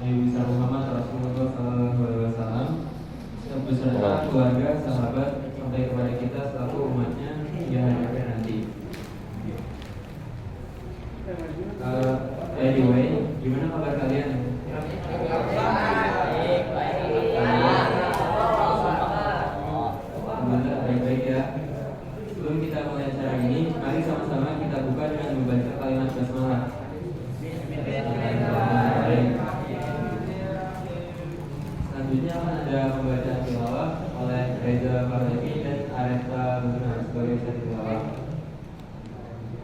Nabi besar Muhammad Rasulullah SAW beserta keluarga, sahabat sampai kepada kita selaku umatnya hingga hari akhir nanti. Anyway, gimana kabar kalian? Alhamdulillah baik-baik ya. Sebelum kita mulai acara ini, mari sama-sama kita buka dengan membaca kalimat basmalah. Selanjutnya akan ada pembacaan tilawah oleh Reza Farlevi dan Areta Luna sebagai ustaz tilawah.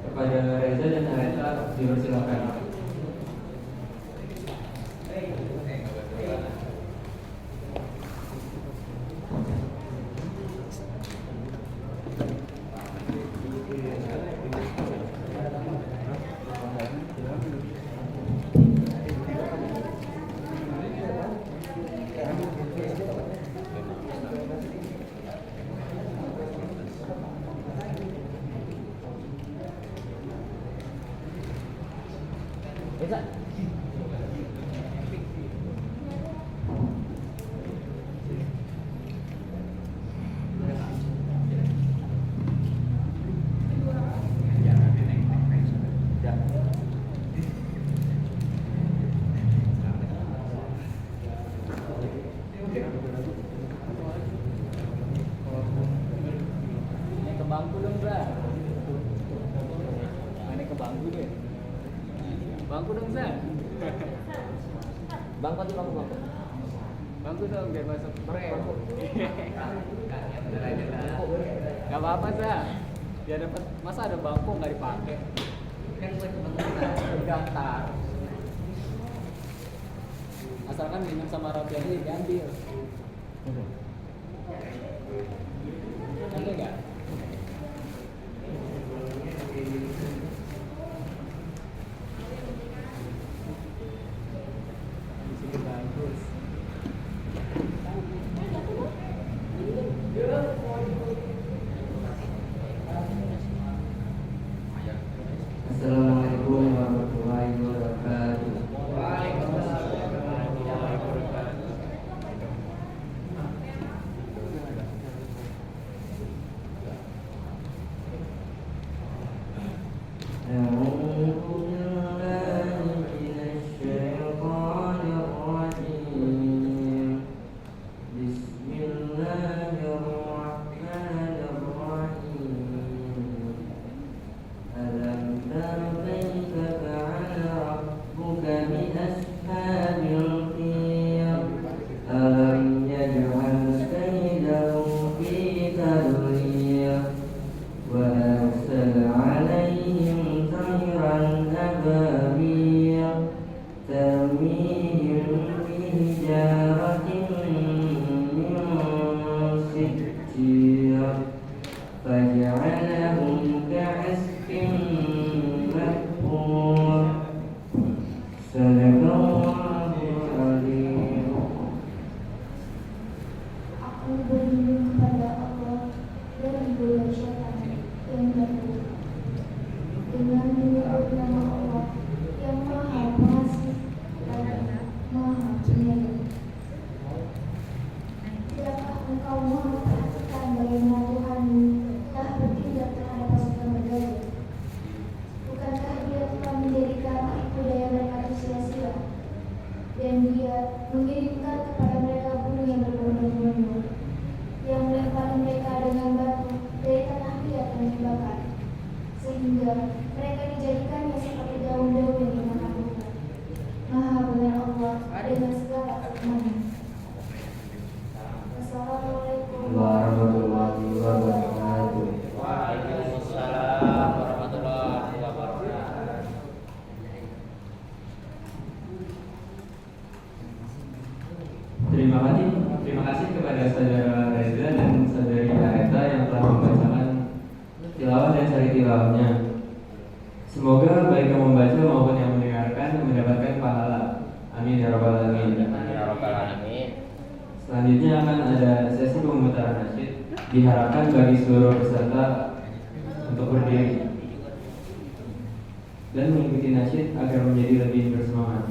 Kepada Reza dan Areta dipersilakan. Bangku dong, Za. Mana ke bangku deh? Bangku dong, Za. Bangku aja bangku. Bangku dong biar masuk frame. Gak apa-apa, Za. Biar dapat, masa ada bangku nggak dipakai? Kan buat teman-teman bergantar. Asalkan minum sama roti aja diambil. Ada nggak? Bagus. Assalamualaikum warahmatullahi wabarakatuh. Terima kasih kepada saudara Reza dan saudari Areta yang telah membacakan tilawah dan sari tilawahnya. Semoga baik yang membaca maupun yang mendengarkan mendapatkan pahala. Amin ya rabbal alamin. Selanjutnya akan ada sesi pemutaran nasyid. Diharapkan bagi seluruh peserta untuk berdiri dan mengikuti nasyid agar menjadi lebih bersemangat.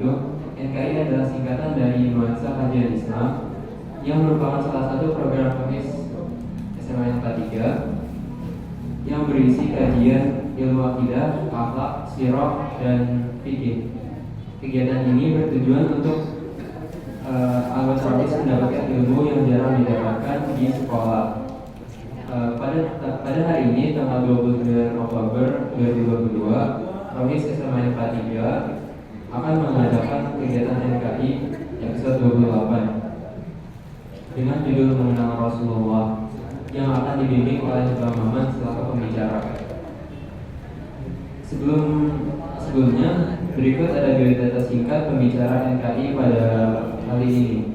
itu, NKI adalah singkatan dari Nuansa Kajian Islam yang merupakan salah satu program FEMIS SMA yang ketiga yang berisi kajian ilmu akidah, akhlak, sirah, dan fikih. Kegiatan ini bertujuan untuk anggota FEMIS mendapatkan ilmu yang jarang didapatkan di sekolah. Pada hari ini tanggal 29 Oktober 2022, FEMIS SMA yang ketiga akan mengadakan kegiatan NKI episode 28 dengan judul Mengenal Rasulullah yang akan dibimbing oleh Bang Maman selaku pembicara. Sebelumnya, berikut ada biodata singkat pembicara NKI pada kali ini.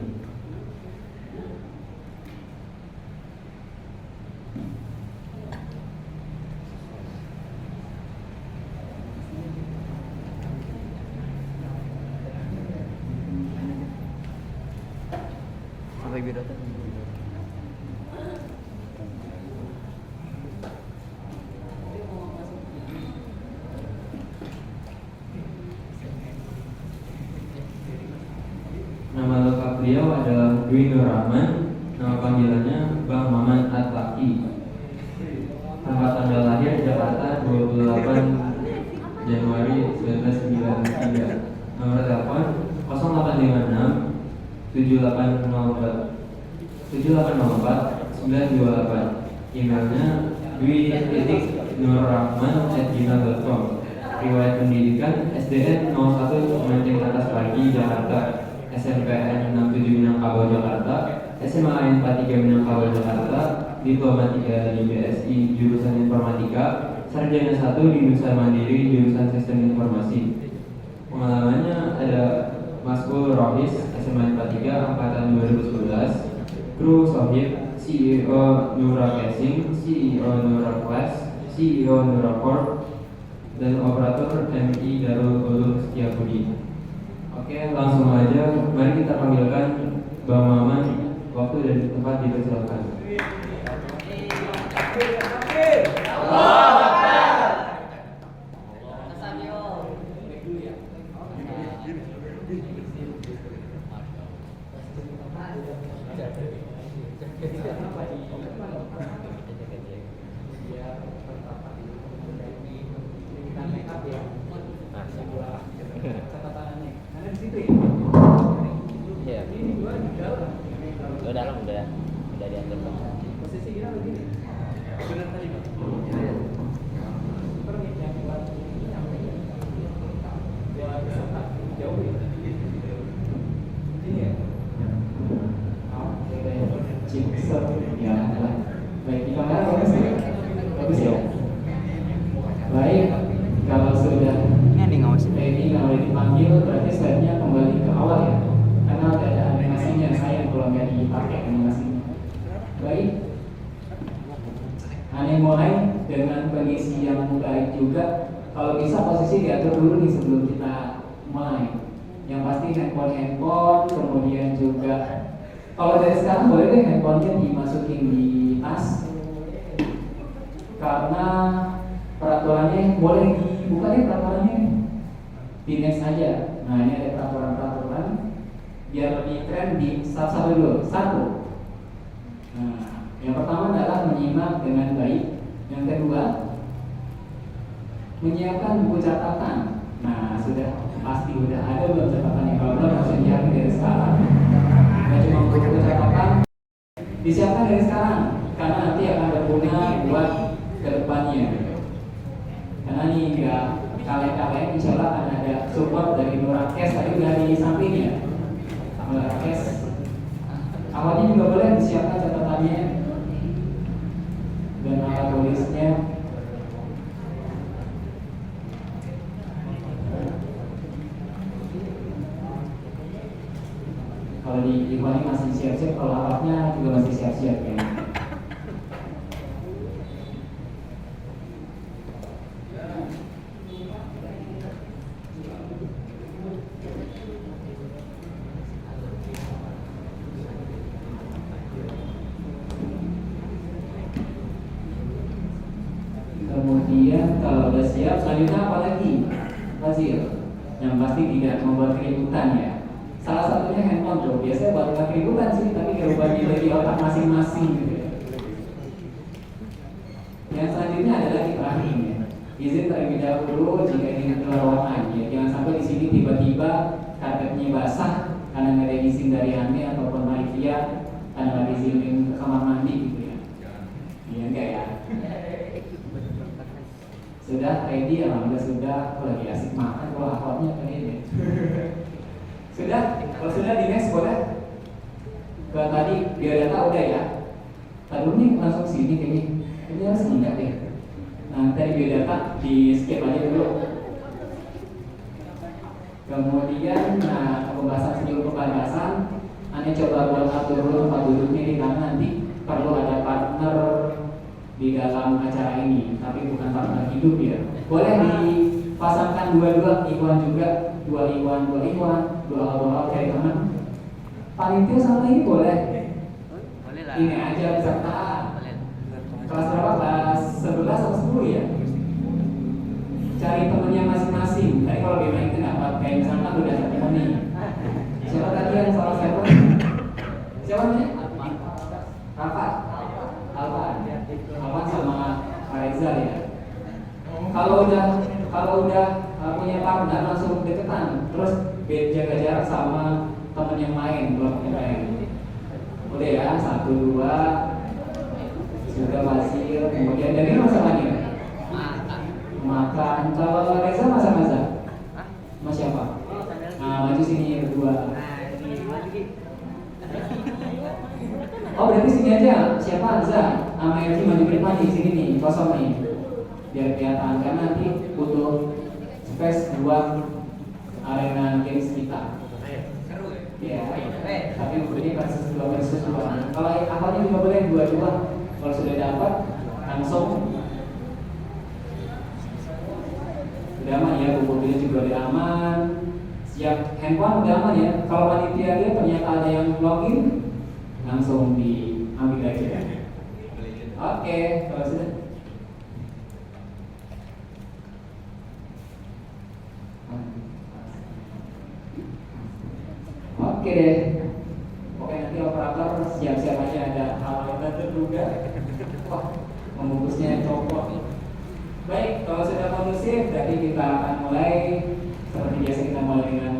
Sampai biodata. Nama lengkap beliau adalah Dwi Nur Rahman, nama panggilannya Bang Maman Atlaki. Tempat tanggal lahir Jakarta 28 Januari 1993. Nomor telepon 0856 7804 928. Emailnya dwi.nurrahman@gmail.com. Riwayat pendidikan SDN 01 Menteng Atas Pagi Jakarta, SMPN 67 Minangkabau Jakarta, SMA N 43 Minangkabau Jakarta, Diploma 3 di BSI jurusan Informatika, Sarjana 1 di Nusa Mandiri jurusan Sistem Informasi. Pengalamannya ada Maskul Rohis SMA 43 angkatan 2011, Kru Sohib, CEO Nura Casing, CEO Nura Class, CEO Nura Corp, dan operator MI Darul Ulum Setiabudi. Oke, langsung aja, mari kita panggilkan Bang Maman. Waktu dan tempat dipersilakan. Iya. Dalam udah diatur Bang. Posisi kita begini. Benar tadi Bang. Jauh ya. Ini ya. Ya, baik di kamera bagus ya? Bagus ya? Baik, kalau sudah ready, kalau dipanggil berarti slide-nya kembali ke awal ya, karena udah ada animasinya, sayang kalau nggak dipakai animasinya. Baik, Ane mulai dengan pengisi yang baik juga. Kalau bisa posisi diatur dulu nih sebelum kita mulai. Yang pasti handphone, kemudian juga kalau dari sekarang boleh deh handphonenya dimasukin di tas, karena peraturannya boleh dibuka deh peraturannya di next aja. Nah ini ada peraturan-peraturan biar lebih keren, di satu dulu. Satu, nah yang pertama adalah menyimak dengan baik. Yang kedua, menyiapkan buku catatan. Nah sudah pasti udah ada belum catatannya? Kalau belum harus disiapkan dari sekarang. Nggak cuma buku catatan, disiapkan dari sekarang karena nanti akan berguna buat kedepannya. Karena ini nggak kaleng-kaleng, insya Allah akan ada support dari Nurakes tadi udah di sampingnya. Nurakes awalnya juga boleh disiapkan catatannya dan alat tulisnya. Kalau di Ikhwan masih siap-siap, kalau alatnya juga masih siap-siap ya. Kemudian kalau udah siap, selanjutnya apa lagi? Fazil. yang pasti tidak membuat keributan ya. Salah satunya handphone tuh, biasanya buat nggak keributan sih, tapi kayak bagi di otak masing-masing gitu ya. Yang selanjutnya adalah terakhir ya. Izin terlebih dahulu jika ingin keluar ruangan ya. Jangan sampai di sini tiba-tiba karpetnya basah karena nggak ada izin dari Ane ataupun Maria, karena nggak izinin ke kamar mandi gitu ya. Iya enggak ya? Sudah ready, alhamdulillah sudah. Aku lagi asik makan, kalau akhwatnya tadi deh. Sudah, kalau sudah di next boleh. Ke tadi biodata udah ya. Tadi dulu nih langsung sini kayaknya. Ini harus enggak deh. Nah tadi biodata di skip aja dulu. Kemudian, nah pembahasan seluruh pembahasan, Anda coba buat atur dulu tempat duduknya di karena nanti perlu ada partner di dalam acara ini, tapi bukan partner hidup ya. Boleh dipasangkan dua-dua Iwan juga, dua Iwan, dua kayak teman. Panitia sama ini boleh. Boleh lah. Ini aja peserta. Kelas berapa? Kelas 11 atau 10 ya? Cari temennya masing-masing. Tadi kalau dia main itu dapat kayak misalkan udah ketemu nih. Siapa tadi yang salah siapa? Siapa namanya? Rafa. Alfa sama Pak Reza ya. Kalau udah punya partner langsung deketan, terus jaga jarak sama temen yang lain kalau pakai PM. Udah ya, 1, 2 sudah Fasil, kemudian dari masa lagi makan. Kalau Reza masa mas siapa? Nah maju sini berdua. Oh berarti sini aja. Siapa Za? Sama Erji maju ke depan di sini nih, kosong nih. Biar kelihatan karena nanti butuh space buat arena games kita. Ya, tapi ini versus 2 versus 2. Kalau awalnya juga boleh 2-2. Kalau sudah dapat langsung udah aman ya, buku juga udah aman. Siap handphone udah aman ya. Kalau panitia dia ternyata ada yang login, langsung diambil aja. Oke, kalau sudah. Oke deh. Oke nanti operator siap-siap aja ada hal yang terduga. Wah, membungkusnya copot. Baik, kalau sudah kondusif, berarti kita akan mulai seperti biasa kita mulai dengan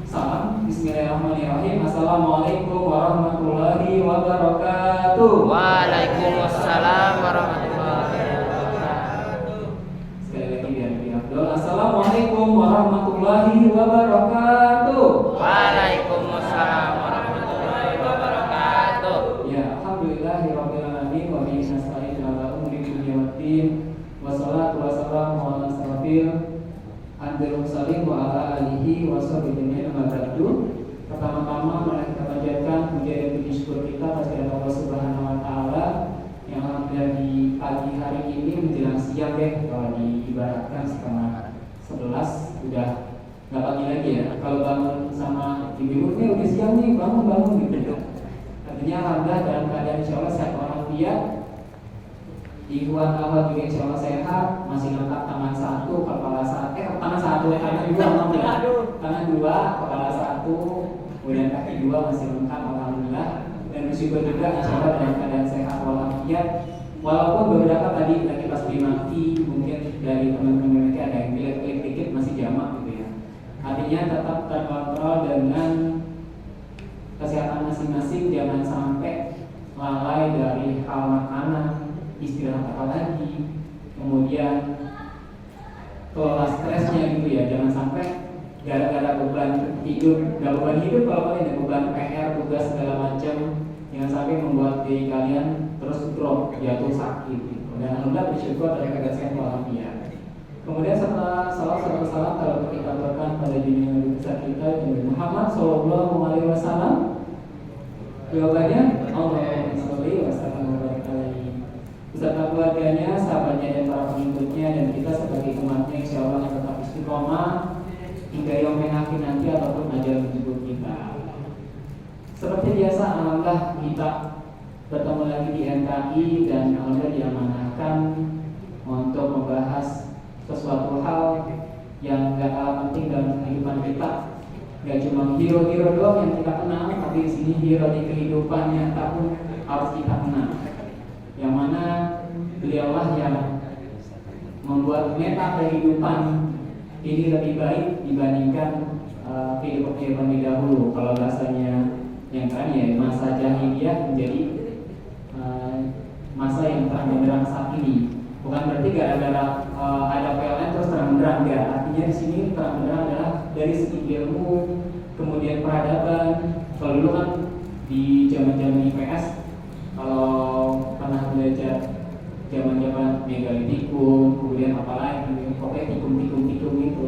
salam. Bismillahirrahmanirrahim. Assalamualaikum warahmatullahi wabarakatuh. Waalaikumsalam warahmatullahi wabarakatuh. Sekali lagi biar lebih afdol. Assalamualaikum warahmatullahi wabarakatuh. Waalaikumsalam warahmatullahi wabarakatuh. Ya, alhamdulillahirabbil alamin wa bihi nasta'in ala umuri dunya waddin. Wassalatu wassalamu ala asrofil anbiya'i mursalin wa ala alihi wa sahbihi wa ba'du. Pertama-tama mari kita panjatkan puja dan puji syukur kita kepada Allah Subhanahu wa taala yang alhamdulillah di pagi hari ini menjelang siang deh, kalau diibaratkan setengah 11 udah nggak pagi lagi ya. Kalau bangun sama ibu nih udah siang nih, bangun gitu. Artinya alhamdulillah dalam keadaan insyaallah sehat walafiat. Ikhwan awal juga insyaallah sehat, masih lengkap tangan 1, kepala 1, tangan 1, tangan 2, alhamdulillah. Tangan 2, kepala 1, kemudian kaki 2 masih lengkap alhamdulillah. Dan bersyukur juga insyaallah dalam keadaan sehat walafiat. Walaupun beberapa tadi lagi pas dimaki mungkin dari teman-teman mereka ada yang pilih dikit masih jamak gitu ya. Artinya tetap terkontrol dengan kesehatan masing-masing, jangan sampai lalai dari hal makanan, istirahat apa lagi, kemudian kelola stresnya gitu ya. Jangan sampai gara-gara beban hidup, gak beban hidup kalau kalian beban PR, tugas segala macam, jangan sampai membuat diri kalian terus drop, jatuh sakit gitu. Dan alhamdulillah bersyukur dari keadaan sehat walafiat. Kemudian setelah salam kalau kita berkan pada dunia Nabi besar kita Nabi Muhammad Sallallahu Alaihi Wasallam. Jawabannya Allahumma sholli wa sallim wa barik alaihi. Beserta keluarganya, sahabatnya dan para pengikutnya, dan kita sebagai umatnya insyaallah yang tetap istiqomah hingga yaumul akhir nanti ataupun ajal menjemput kita. Seperti biasa alhamdulillah kita bertemu lagi di NKI dan alhamdulillah diamanahkan untuk membahas sesuatu hal yang gak kalah penting dalam kehidupan Gak cuma hero-hero doang yang kita kenal, tapi di sini hero di kehidupan nyata pun harus kita kenal. Yang mana beliaulah yang membuat meta kehidupan ini lebih baik dibandingkan kehidupan di dahulu. Kalau bahasanya yang keren ya, masa jahiliyah menjadi masa yang terang benderang saat ini. Bukan berarti gara-gara ada PLN terus terang benderang, enggak. Artinya di sini terang benderang adalah dari segi ilmu, kemudian peradaban. Kalau dulu kan di zaman-zaman IPS, kalau pernah belajar zaman-zaman megalitikum, kemudian apalagi pokoknya tikum itu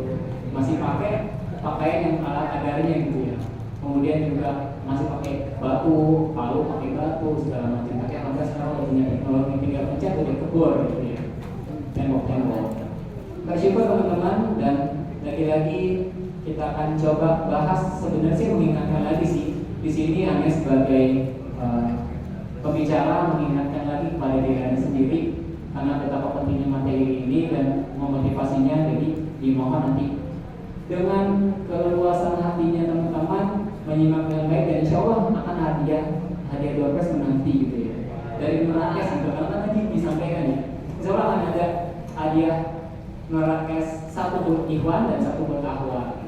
masih pakai pakaian yang ala kadarnya gitu ya. Kemudian juga masih pakai batu, palu pakai batu segala macam. Tapi alhamdulillah sekarang udah punya teknologi tinggal pencet udah kebor gitu ya. Tembok-tembok. Bersyukur teman-teman, dan lagi-lagi kita akan coba bahas, sebenarnya mengingatkan lagi sih. Di sini hanya sebagai pembicara mengingatkan lagi kepada diri Anda sendiri karena betapa pentingnya materi ini dan memotivasinya. Jadi dimohon nanti dengan keleluasan hatinya teman-teman menyimak dengan baik, dan insya Allah akan hadiah door prize menanti gitu ya. Dari Merakes gitu, karena tadi disampaikan ya, insya Allah akan ada hadiah Merakes, satu buat Ikhwan dan satu buat Ahwa.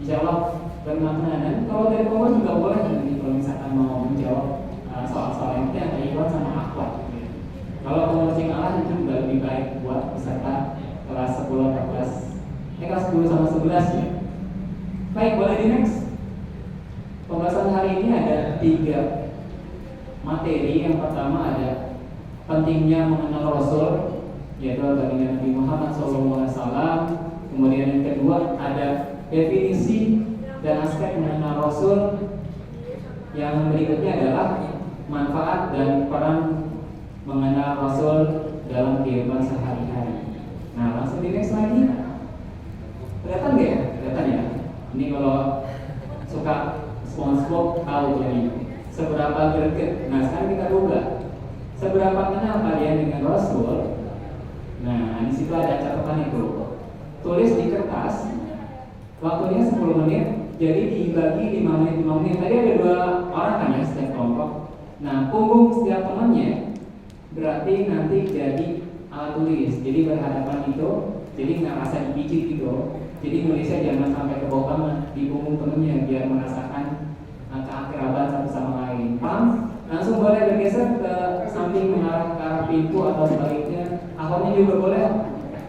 Insya Allah bermakna. Dan kalau dari pengurus juga boleh nanti kalau misalkan mau menjawab soal-soal yang penting antara Ikhwan sama Ahwa gitu ya. Kalau pengurus yang kalah itu juga lebih baik buat peserta kelas 10, 14, kelas 10 sama 11 ya. Baik, boleh di next. Pembahasan hari ini ada 3 materi. Yang pertama ada pentingnya mengenal Rasul, yaitu baginda Nabi Muhammad SAW. Kemudian yang kedua ada definisi dan aspek mengenal Rasul. Yang berikutnya adalah manfaat dan peran mengenal Rasul dalam kehidupan sehari-hari. Nah, langsung di next lagi. Kelihatan gak ya? Kelihatan ya? Ini kalau suka SpongeBob tahu ini seberapa greget. Nah, sekarang kita buka seberapa kenal kalian dengan Rasul. Nah, di situ ada catatan itu. Tulis di kertas. Waktunya 10 menit. Jadi dibagi 5 menit 5 menit. Tadi ada 2 orang kan ya setiap kelompok. Nah, punggung setiap temannya berarti nanti jadi alat tulis. Jadi berhadapan itu. Jadi nggak rasa dipijit gitu. Jadi nulisnya jangan sampai kebohongan di punggung temennya biar merasakan keakraban satu sama lain. Paham? Langsung boleh bergeser ke samping mengarah ke arah pintu atau sebaliknya. Akhirnya juga boleh.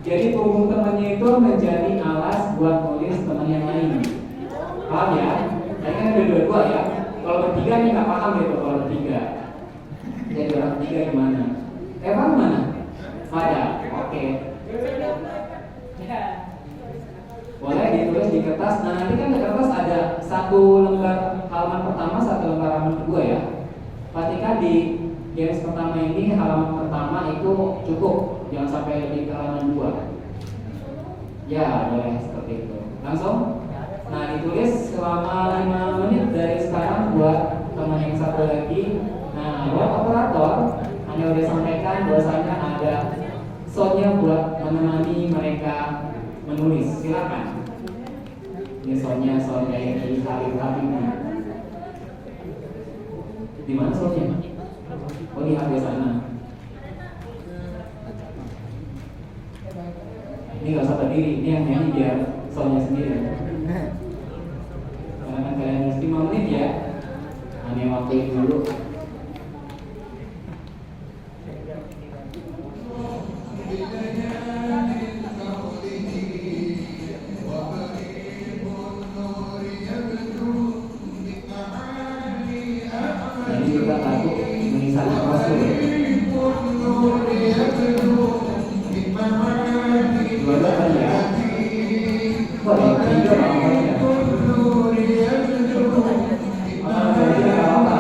Jadi punggung temannya itu menjadi alas buat nulis teman yang lain. Paham ya? Tadi kan ada 2 ya. Kalau bertiga nih nggak paham gitu kalau bertiga. Jadi orang bertiga gimana? Paham mana? Ada. Oke. Boleh ditulis di kertas. Nah, nanti kan di kertas ada 1 lembar halaman pertama, 1 lembar halaman kedua ya. Pastikan di games pertama ini halaman pertama itu cukup, jangan sampai lebih ke halaman 2. Ya, boleh seperti itu. Langsung. Nah, ditulis selama 5 menit dari sekarang buat teman yang satu lagi. Nah, buat operator, Anda udah sampaikan bahwasanya ada soundnya buat menemani mereka menulis. Silakan. Ini soundnya sound kayak di Habib ini. Di mana soundnya? Oh, di HP sana. Ini nggak usah berdiri, ini yang nyanyi biar soundnya sendiri. Karena kan kalian harus 5 menit ya. Hanya waktu ini dulu. Jadi juga lagu mengisahkan Rasul. Dua-dua kan ya. Kok yang ketiga namanya? Jadi apa?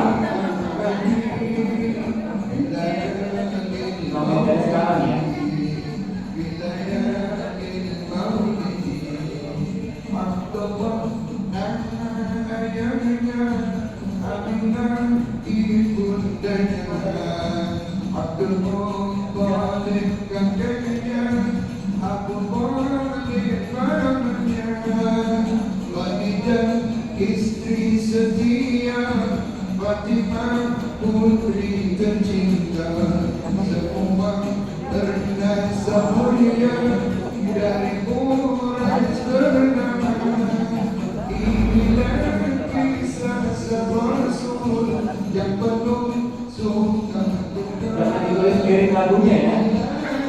Jangan ditulis lirik lagunya ya.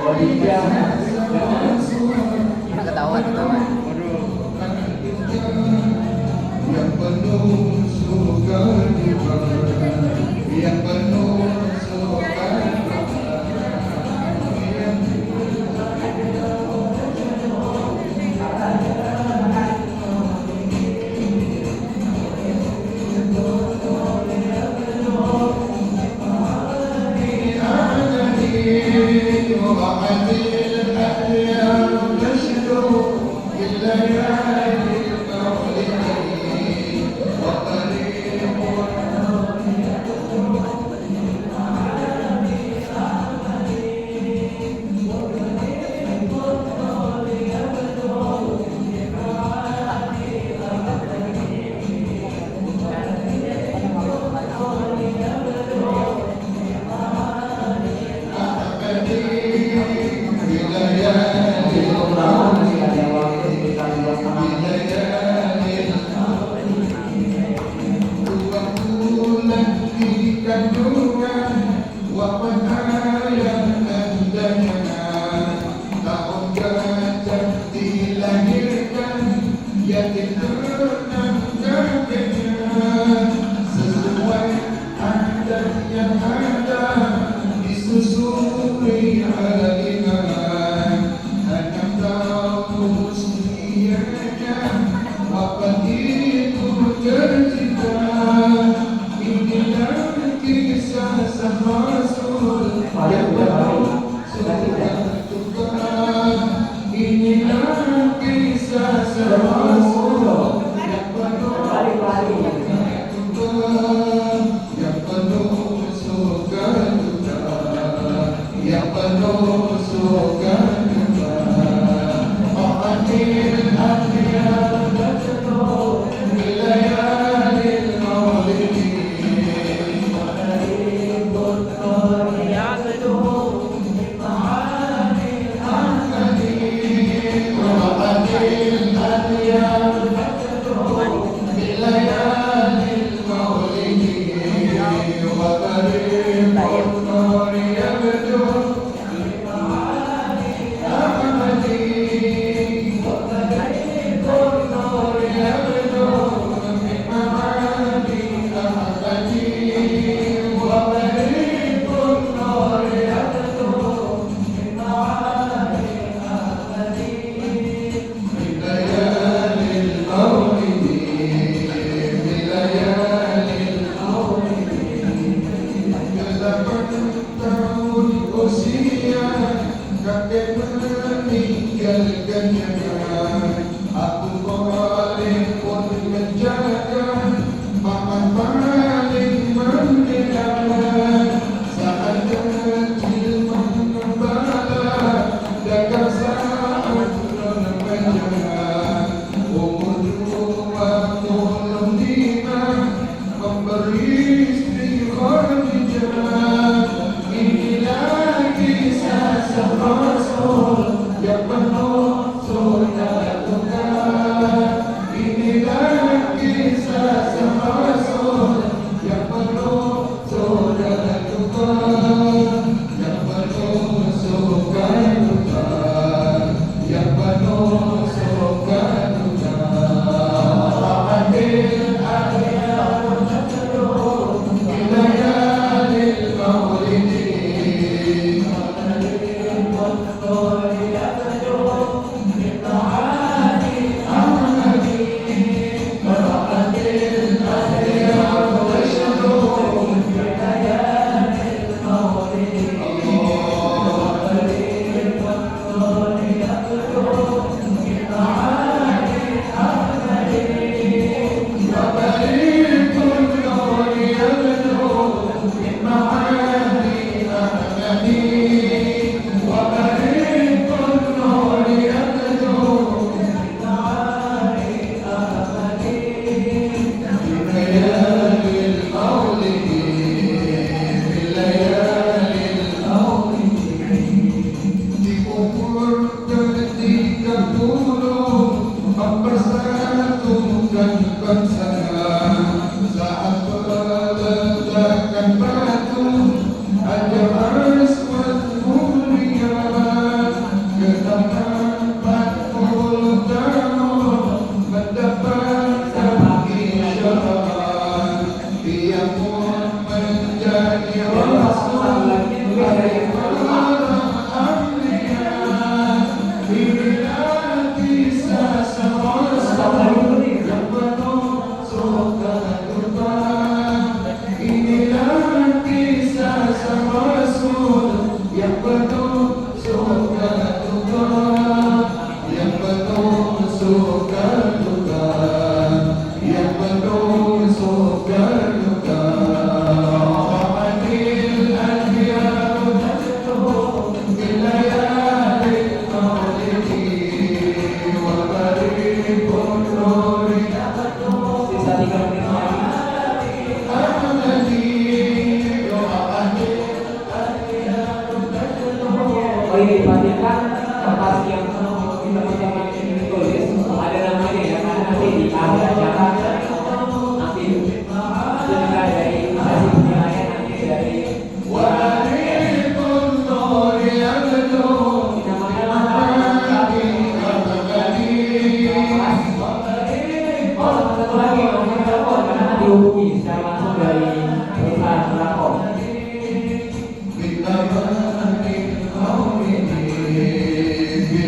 Oh iya, jangan. Ketahuan, ketahuan. Yang penuh surga yang penuh surga Jadi pengulangan masih ada waktu sekitar 2,5 menit. sesuai adat yang ada disusuri alingan anak tahu usianya wafat itu tercipta inilah kisah sang Rasul yang penuh surga Tuhan inilah kisah sang Rasul yang penuh yang penuh surga yang penuh surga Muhammadin Anbiya Wilayahil Maulidin Muhammadin Anbiya Wilayahil Maulidin wa tariqun nur yabdu kakek meninggalkannya aku paling pun menjaga paman paling mendengar saat kecil mengembala dagang saat menjaga umur 25 memberi istri Khadijah inilah kisah sang Rasul yang penuh surga Tuhan inilah kisah sang Rasul yang penuh surga Tuhan yang penuh surga Tuhan yang penuh surga Tuhan Muhammadin Anbiya Wilayahil Maulidin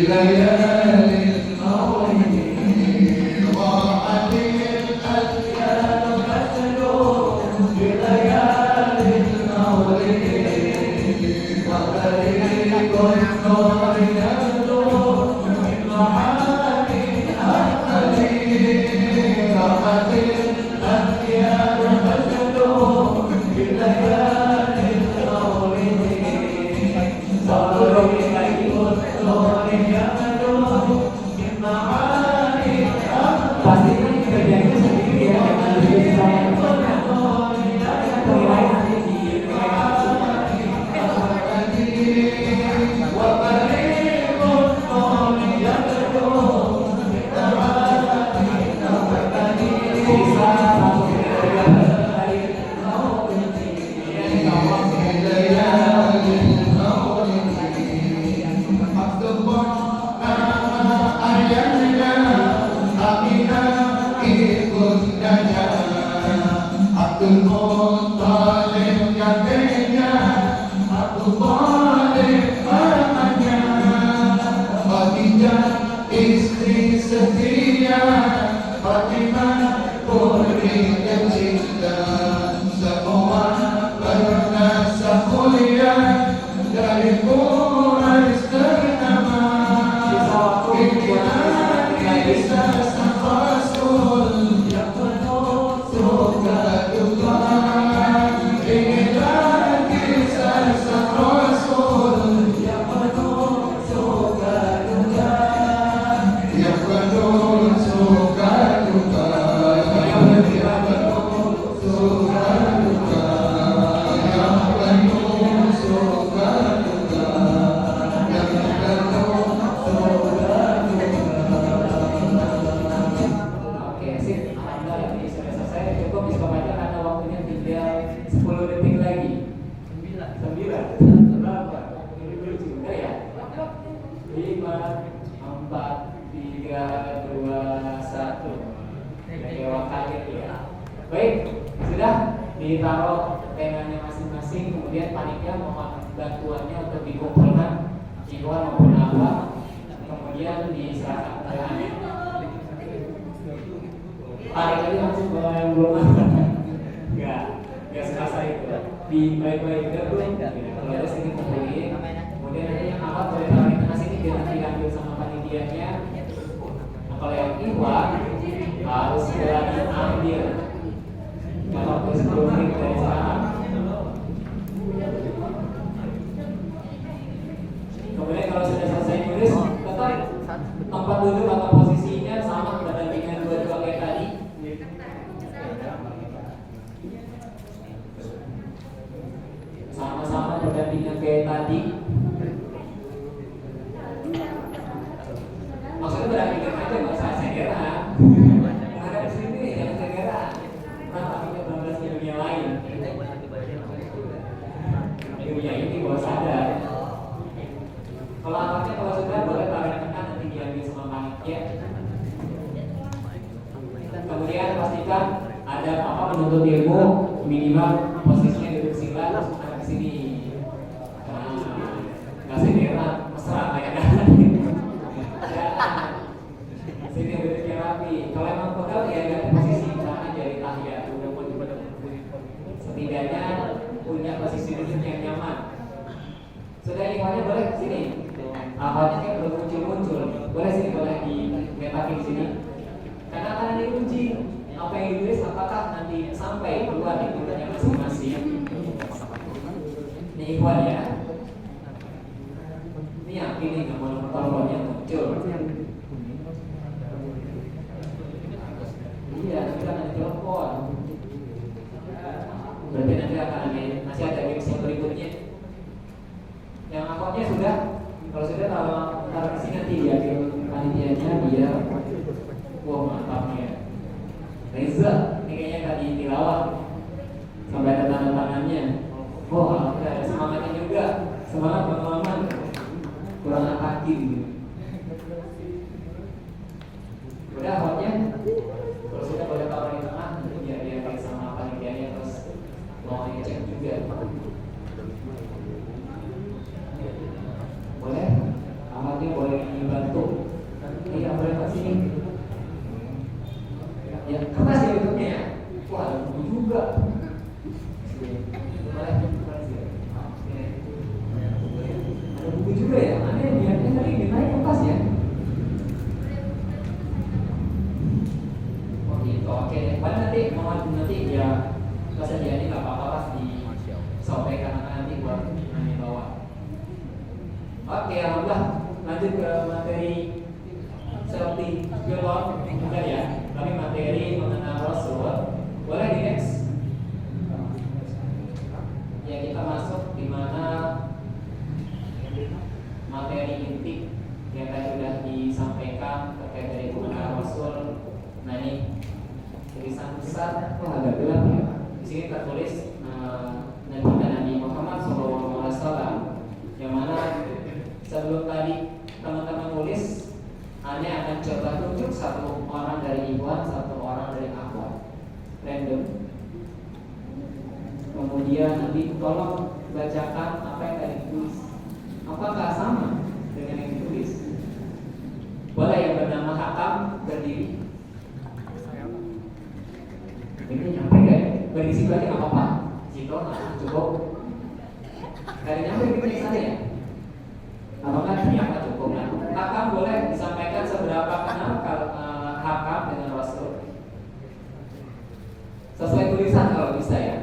ليالي المولد ضاعت الأديان تتلو بليالي المولد وطريق النور يبدو من معاني أحمد ضاعت الأديان تتلو بليالي المولد وطريق النور يبدو من معاني Pasti kan kerjanya sendiri ya, dengan diri saya. Penilaian nanti di Abdul Muttalib kakeknya, Abdul Muttalib pamannya, Khadijah istri setia, Fatimah putri tercinta, semua bernasab mulia dari Quraisy ternama. Inilah kisah sang Rasul yang penuh surga duka. Inilah kisah sang Rasul yang penuh surga duka, yang penuh surga duka, yang penuh surga duka, yang penuh surga duka, yang penuh surga duka. Oke, sip. Alhamdulillah ini sudah selesai. Cukup bisa baca karena waktunya tinggal 10 detik lagi. 9. Berapa? Ini lucu. Udah ya? 5, 4, 3, 2, 1. Kayak kaget ya. Baik, sudah ditaruh penanya masing-masing. Kemudian panitia mohon bantuannya untuk dikumpulkan ikhwan maupun akhwat. Kemudian diserahkan penanya. Tarik aja langsung ke yang belum ada. Enggak serasa itu. Di baik-baik dulu. Kalau ada sini kumpulin. Kemudian nanti yang awal boleh taruh di tengah sini biar nanti diambil sama panitianya. Nah, kalau yang ikhwan harus segera diambil. Kalau 10 menit dari sekarang. Kemudian kalau sudah selesai tulis, tetap tempat duduk atau posisinya sama dengan dua-dua kayak tadi. Sama-sama berdampingan kayak tadi. Maksudnya berdampingan aja, nggak usah segera. Ada di sini jangan segera. Nanti kita berangkat ke dunia lain. Dunia ini bawah sadar. Kalau anaknya kalau sudah boleh taruh tekan nanti diambil sama panitia. Kemudian pastikan ada apa menuntut ilmu minimal posisinya duduk sila terus ada di sini. Nah, nggak segera mesra kayak kan. Sini duduknya rapi. Kalau emang pegal ya ganti posisi misalnya dari tahiyat. Setidaknya punya posisi duduk yang nyaman. Sudah ikhwannya boleh sini. Awalnya kan belum muncul. Boleh sini, boleh dimetakin sini. Karena akan ada uji apa yang ditulis apakah nanti sampai keluar di tulisannya masing-masing. Ini ikhwan ya. Ini yakin nih nggak mau nomor-nomornya muncul. Iya, nanti kan ada telepon. Berarti nanti akan ada masih ada games yang berikutnya. Yang akunnya sudah, kalau sudah taruh di sini nanti diambil panitianya biar wah mantapnya. Reza, ini kayaknya tadi tilawah sampai ada tanda tangannya. Wah, ada semangatnya juga, semangat pengalaman kurang hati gitu. Udah akunnya, kalau sudah boleh taruh di tengah, nanti biar diambil sama panitianya terus mau ngecek juga. Boleh? materi seperti belum bukan ya, tapi materi mengenal Rasul. Boleh di next? Ya kita masuk di mana materi inti yang tadi sudah disampaikan terkait dari mengenal Rasul. Nah ini tulisan besar, agak gelap ya. Di sini tertulis Nabi Muhammad SAW, yang mana sebelum tadi teman-teman tulis, Anda akan coba tunjuk satu orang dari ikhwan, satu orang dari akhwat, random. Kemudian Nabi tolong bacakan apa yang tadi ditulis. Apakah sama dengan yang ditulis? Boleh yang bernama Hakam berdiri. Ini nyampe gak ya? Berdiri aja nggak apa-apa. Cito, nah cukup. Dari nyampe ini tulisannya ya? Apakah ternyata cukup? Nah, Hakam boleh disampaikan seberapa kenal Hakam dengan Rasul? Sesuai tulisan kalau bisa ya.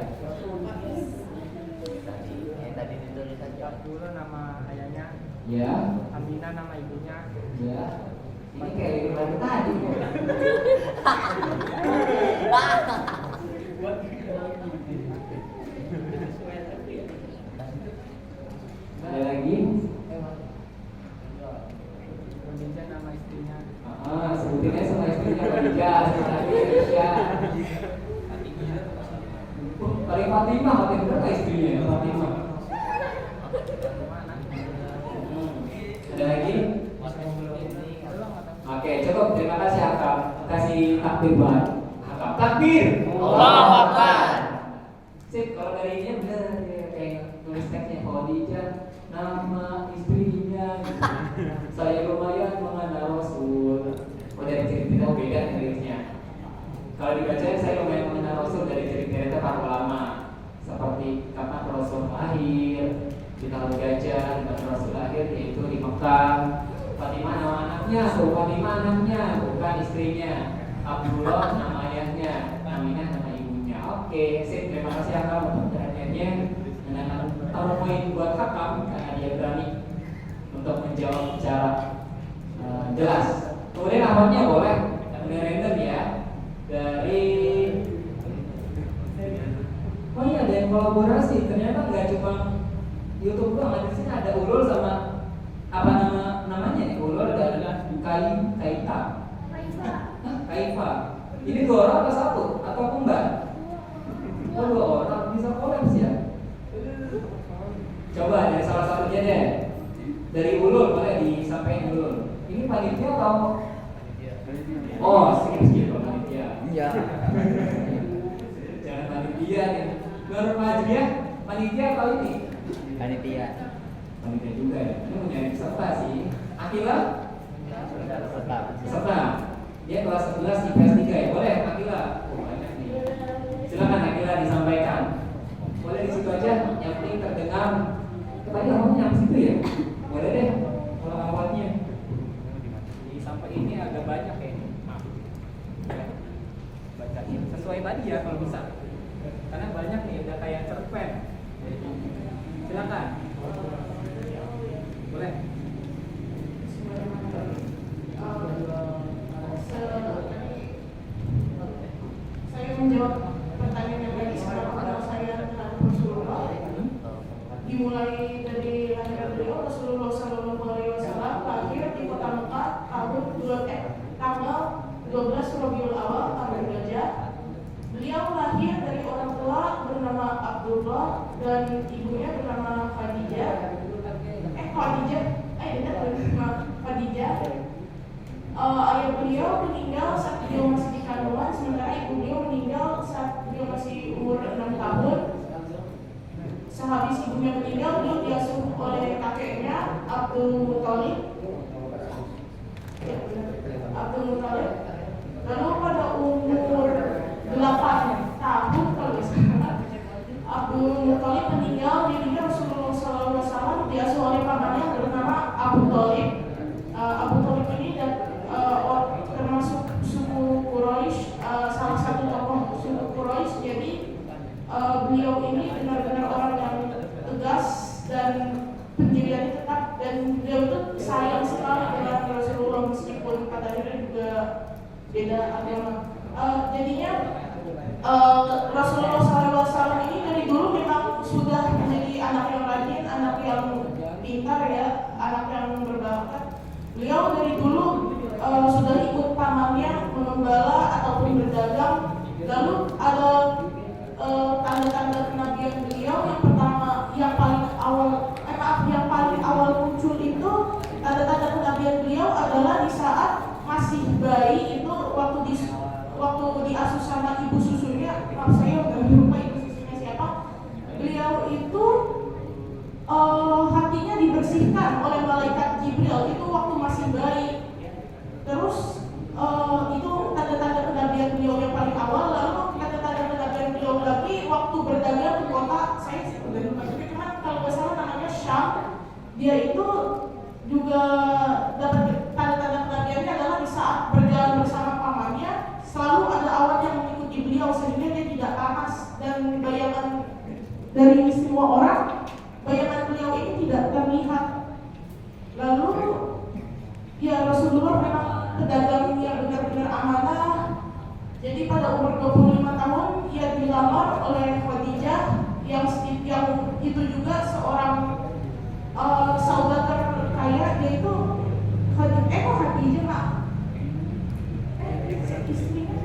Tadi ditulis aja. Abdullah nama ayahnya, Ya, Aminah nama ibunya. ya. Ini kayak yang tadi. Ada lagi? Khadijah nama istrinya. Sebutin aja sama istrinya Khadijah, sama Aisyah. Paling Fatimah, berapa istrinya? Fatimah. Ada lagi? Oke, cukup. Terima kasih Hakam. Kasih takbir buat Hakam. Takbir. Allahu Akbar. Sip, kalau dari ini bener ya, kayak tulis teksnya Khadijah nama istrinya. Saya lumayan mengenal Rasul. Oh dari cerita beda liriknya. Kalau dibaca saya lumayan mengenal Rasul dari cerita para ulama, seperti kapan Rasul lahir, di tahun gajah, di tahun Rasul lahir yaitu di Mekah. Fatimah nama anaknya, Fatimah anaknya, bukan istrinya. Abdullah nama ayahnya, Aminah nama ibunya. Oke, sip, terima kasih Hakam untuk perhatiannya. Dan taruh poin buat Hakam karena dia berani untuk menjawab secara jelas. Kemudian akhwatnya boleh random ya dari. Oh iya, ada yang kolaborasi. Ternyata nggak cuma YouTube doang, di sini ada Ulul sama apa namanya nih, Ulul dan Kaita. Kaifa. Ini dua orang atau satu atau kembar? Oh dua orang, bisa kolaps ya. Coba dari salah satunya deh. Dari Ulul boleh disampaikan Ulul. Ini panitia atau? Oh, skip panitia. Iya. Jangan panitia nih. Nur Majriah panitia atau ini? Panitia. Panitia juga ya. Ini punya peserta sih. Akila? Peserta. Dia kelas 11 IPS 3 ya. Boleh Akila? Oh, banyak nih. Silakan Akila disampaikan. Boleh di situ aja. Yang penting terdengar. Tadi ngomongnya di situ ya. Boleh deh. Kalau awalnya. Sampai ini agak banyak ya. Maaf. Bacain sesuai tadi ya kalau bisa. Karena banyak nih udah kayak cerpen. Silakan. Boleh. Saya menjawab pertanyaan yang tadi sekarang pada saya tentang Rasulullah. Dimulai dari lahir beliau, Rasulullah SAW lahir di kota Mekah tanggal 12 Rabiul Awal tahun Gajah. Beliau lahir dari orang tua bernama Abdullah dan ibunya bernama Khadijah. Khadijah. Ayah beliau meninggal saat beliau masih di kandungan, sementara ibu beliau meninggal saat beliau masih umur 6 tahun. Sehabis ibunya meninggal, beliau diasuh oleh kakeknya Abdul Muthalib. Lalu pada umur 8 tahun kalau misalnya Abdul Muthalib meninggal, dirinya Rasulullah SAW diasuh oleh pamannya bernama Abu Thalib. Abu Thalib ini termasuk suku Quraisy, salah satu tokoh suku Quraisy. Jadi beliau ini benar-benar orang yang tegas dan pendiriannya tetap, dan beliau itu sayang sekali dengan beda agama. Jadinya Rasulullah SAW ini dari dulu memang sudah menjadi anak yang rajin, anak yang pintar ya, anak yang berbakat. Beliau dari dulu sudah ikut pamannya mengembala ataupun berdagang. Lalu ada tanda-tanda kenabian beliau. Yang pertama, yang paling awal muncul itu tanda-tanda kenabian beliau adalah di saat masih bayi itu waktu diasuh sama ibu susunya. Maaf saya udah lupa ibu susunya siapa. Beliau itu hatinya dibersihkan oleh malaikat Jibril itu waktu masih bayi. Terus itu tanda-tanda kenabian beliau yang paling awal. Lalu tanda-tanda kenabian beliau lagi waktu berdagang di kota, saya udah lupa, tapi cuman kalau nggak salah namanya Syam. Dia itu juga dapat tanda-tanda kenabiannya adalah di saat berjalan bersama pamannya selalu ada awan yang mengikuti beliau sehingga dia tidak panas, dan bayangan dari semua orang, bayangan beliau ini tidak terlihat. Lalu ya Rasulullah memang pedagang yang benar-benar amanah. Jadi pada umur 25 tahun ia dilamar oleh Khadijah yang itu juga seorang saudagar kaya, yaitu Khadijah Mak. Istrinya.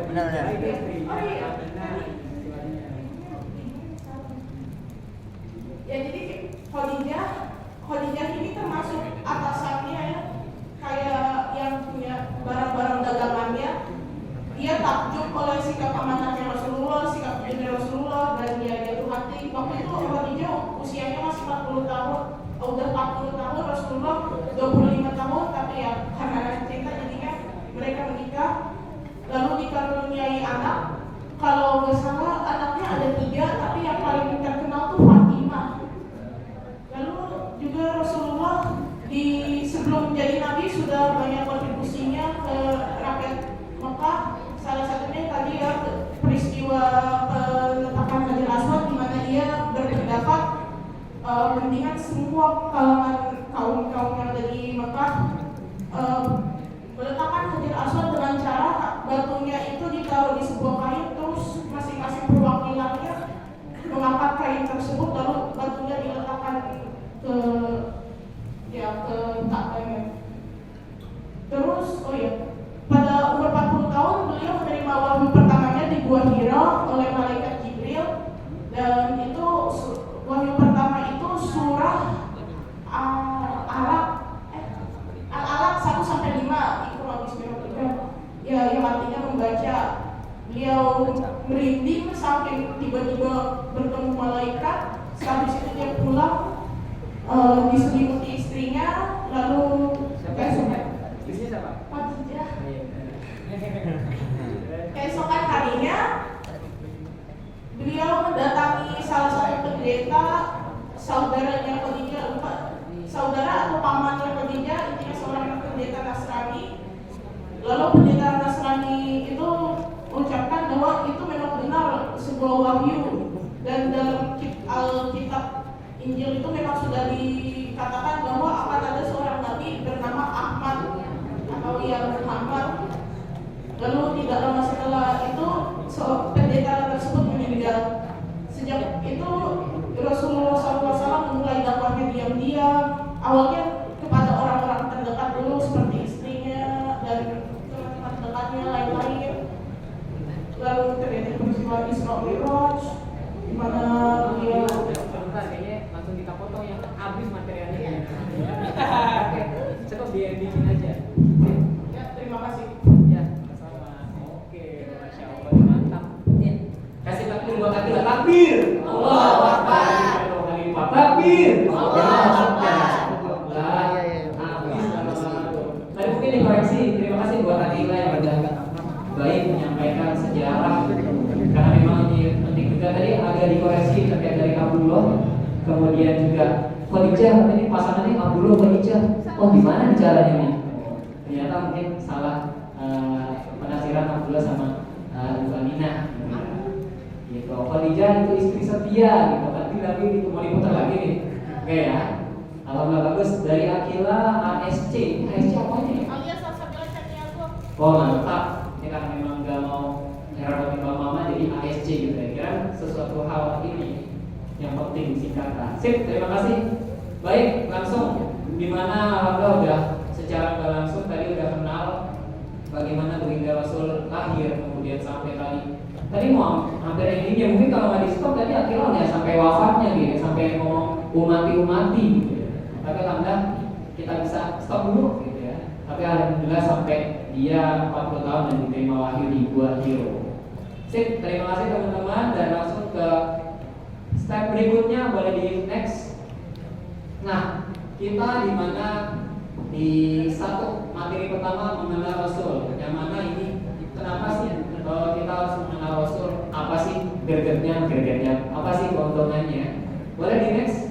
Benar-benar. Oh iya. Ya jadi Khadijah ini termasuk atasannya ya, kayak yang punya barang-barang dagangannya. Dia takjub oleh sikap amanahnya Rasulullah, sikap jujurnya Rasulullah, dan dia jatuh hati. Waktu itu Khadijah usianya masih 40 tahun, udah 40 tahun, Rasulullah 25 tahun, tapi ya karena ada cinta jadinya mereka menikah. Lalu dikaruniai anak. Kalau nggak salah anaknya ada 3, tapi yang paling terkenal tuh Fatimah. Lalu juga Rasulullah sebelum menjadi nabi sudah banyak kontribusinya ke rakyat Mekah. Salah satunya tadi ya peristiwa penetapan Hajar Aswad, di mana ia berpendapat mendingan semua kalangan kaum yang ada di Mekah meletakkan Hajar Aswad dengan cara batunya itu ditaruh di sebuah kain, terus masing-masing perwakilannya mengangkat kain tersebut, lalu batunya diletakkan ke Ka'bah. Terus pada umur 40 tahun beliau menerima wahyu pertamanya di Gua Hira oleh malaikat Jibril, dan itu wahyu pertama itu surah Al-Alaq 1-5 Iqra bismi rabbika, ya yang artinya membaca. Beliau merinding saking tiba-tiba bertemu malaikat. Sehabis itu dia pulang diselimuti istrinya, lalu keesokan harinya beliau mendatangi salah satu pendeta, saudaranya Khadijah, saudara atau pamannya Khadijah, intinya seorang pendeta Nasrani. Lalu pendeta Nasrani itu mengucapkan bahwa itu memang benar sebuah wahyu, dan dalam Alkitab Injil itu memang sudah dikatakan bahwa akan ada seorang nabi bernama Ahmad atau yang Muhammad. Lalu tidak lama setelah itu pendeta tersebut meninggal. Sejak itu Rasulullah SAW memulai dakwahnya diam-diam. Awalnya kepada orang-orang terdekat dulu seperti istrinya dan teman-teman dekatnya lain-lain. Lalu terjadi peristiwa Isra Mi'raj, di mana beliau kayaknya langsung kita potong yang habis materialnya. Oke, cukup bikin aja. Ya, terima kasih. Ya, sama. Oke, Masya Allah, mantap. Kasih takbir buat Akila. Takbir. Allahu Akbar. Takbir. Allahu Akbar. Tadi mungkin dikoreksi. Terima kasih buat Akila yang sudah baik menyampaikan sejarah, karena memang ini penting juga. Tadi agak dikoreksi terkait dari Abdullah, kemudian juga Khadijah. Ini pasangannya Abdullah Khadijah. Oh, gimana caranya nih? Ternyata mungkin salah penafsiran Abdullah sama Ibu Aminah. Gitu. Khadijah itu istri setia gitu. Tapi itu mau diputar lagi nih. Oke ya. Alhamdulillah bagus. Dari Akila ASC. ASC apanya ya? Alias Salsabila Caniago. Oh mantap. Ini karena memang gak mau ngerepotin mama jadi ASC gitu ya. Kira sesuatu hal ini yang penting singkatan. Sip, terima kasih. Baik, langsung dimana alhamdulillah udah secara nggak langsung tadi udah kenal bagaimana baginda Rasul lahir kemudian sampai tadi mau hampir endingnya mungkin kalau nggak di stop tadi akhirnya ya sampai wafatnya gitu, sampai ngomong umati gitu ya. Tapi alhamdulillah kita bisa stop dulu gitu ya. Tapi alhamdulillah sampai dia 40 tahun dan diterima wahyu di Gua Hiro. Sip, terima kasih teman-teman dan langsung ke step berikutnya, boleh di next. Nah, kita di mana di satu materi pertama mengenal Rasul. Yang mana ini kenapa sih kita harus mengenal Rasul? Apa sih gregetnya? Apa sih keuntungannya? Boleh di next.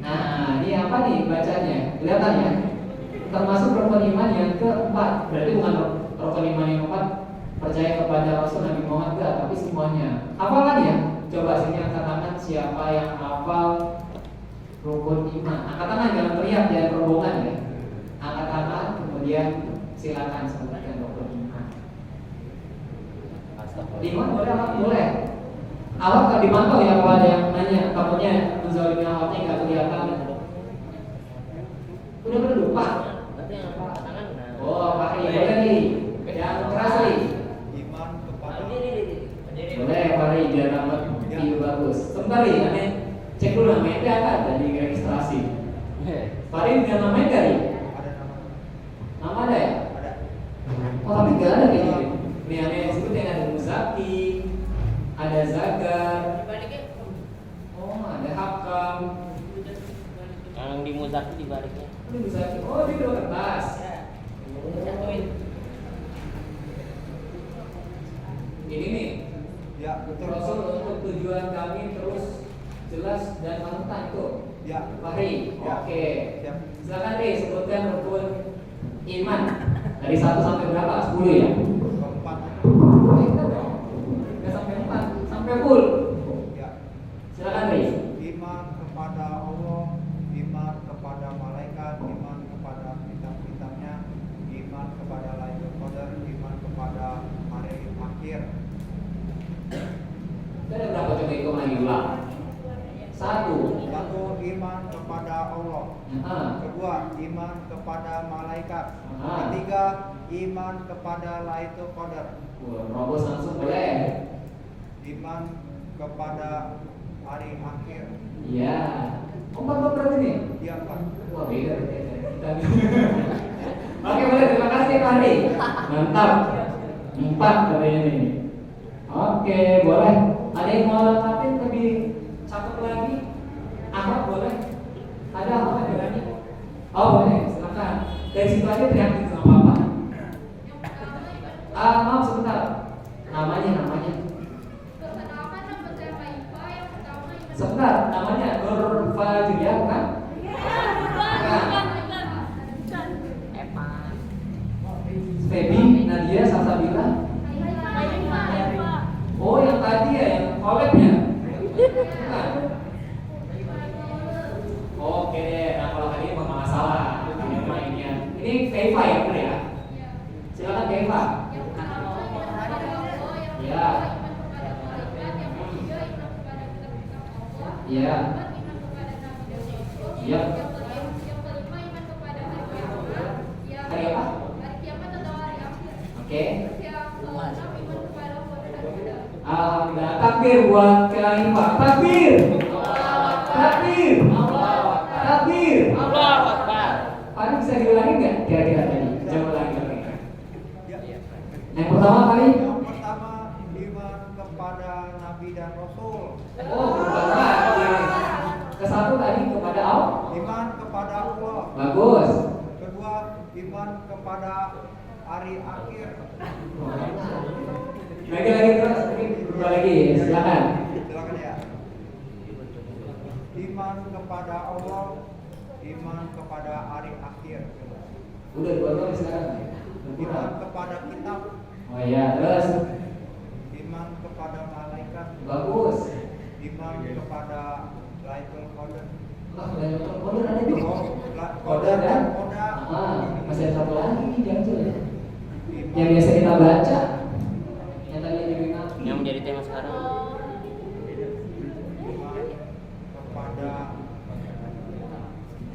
Nah, ini apa nih bacanya? Kelihatan ya? Termasuk rukun iman yang keempat. Berarti bukan rukun iman yang keempat percaya kepada Rasul Nabi Muhammad enggak, tapi semuanya. Hafalan ya? Coba sini angkat tangan siapa yang hafal rukun iman. Angkat tangan, jangan teriak, jangan rombongan ya. Angkat tangan, kemudian silakan sebutkan rukun iman. Iman boleh, awak boleh. Awak kan dimantau ya kalau ada yang nanya, takutnya menzalimi awaknya nggak kelihatan. Udah berlupa. Oh, Pak Ri, boleh nih. Yang keras nih. Iman kepada Boleh, Pak Ri, biar dapat view bagus. Sebentar nih, aneh cek dulu namanya ada tadi registrasi. Pak Ri dengan namanya nggak nih? ada nama. Nama ada ya? Ada. Oh, tapi nggak ada kayak gitu. Nih aneh disebut yang ada Muzaki, ada Zagar. Oh, ada Hakam. Yang di Muzaki dibaliknya. Ini Muzaki. Oh, ini dua kertas. Ini nih. Ya, betul. Rasul untuk tujuan kami terus jelas dan panutan itu. Ya. Fahri, Ya. oke. Ya. Silakan Ri, sebutkan rukun iman dari 1 sampai berapa? 10 ya? Keempat. Nggak sampai 4, sampai full. Ya. Silakan Ri. Iman kepada Allah, iman kepada malaikat, iman kepada kitab-kitabnya, iman kepada Lailatul Qadar, iman kepada hari akhir. Itu ada berapa coba hitung lagi ulang? 1. Satu, iman kepada Allah. Kedua, iman kepada malaikat. Ketiga, iman kepada Lailatul Qadar. Robos langsung boleh. Iman kepada hari akhir. Iya. 4 berarti nih? Iya, Pak. Wah, beda kita. Oke, boleh. Terima kasih Pak Ri. Mantap. 4 katanya nih. Oke, boleh. Ada yang mau lengkapin lebih cakep lagi? Ahmad boleh? Ada apa berani? Oh boleh, silakan. Dari situ aja teriakin sama apa? Maaf sebentar. Namanya. Sebentar, namanya Nur Fajriah kan? Feby, Nadia, Salsabila. Oh yang tadi ya, yang collab-nya. Bukan. Oke, nah kalau tadi emang nggak masalah. Ini mainnya. Ini Keifa ya, benar ya? Silakan Keifa. Ya. Ya. Ya. Hari apa? Oke. Alhamdulillah. Takbir buat Keifa. Takbir. Takbir. Takbir. Allahu Akbar. Pak bisa diulangi nggak? Kira-kira tadi. Coba lagi. Ya. Yang pertama kali. Yang pertama, iman kepada Nabi dan Rasul. Oh, pertama. Ke satu tadi kepada Allah. Iman kepada Allah. Bagus. Kedua, iman kepada hari akhir. Lagi terus. Berubah lagi. Silakan. Silakan ya. Iman kepada Allah, iman kepada hari akhir. Udah dua silakan. Iman kepada kitab, Oh iya, terus. iman kepada malaikat, Bagus. iman kepada Lailatul Qadar. Lah, Lailatul Qadar ada di. Oh, Qadar dan qada. Masih ada satu lagi nih jangan ya. Yang biasa kita baca. Yang tadi dibilang Yang menjadi tema sekarang.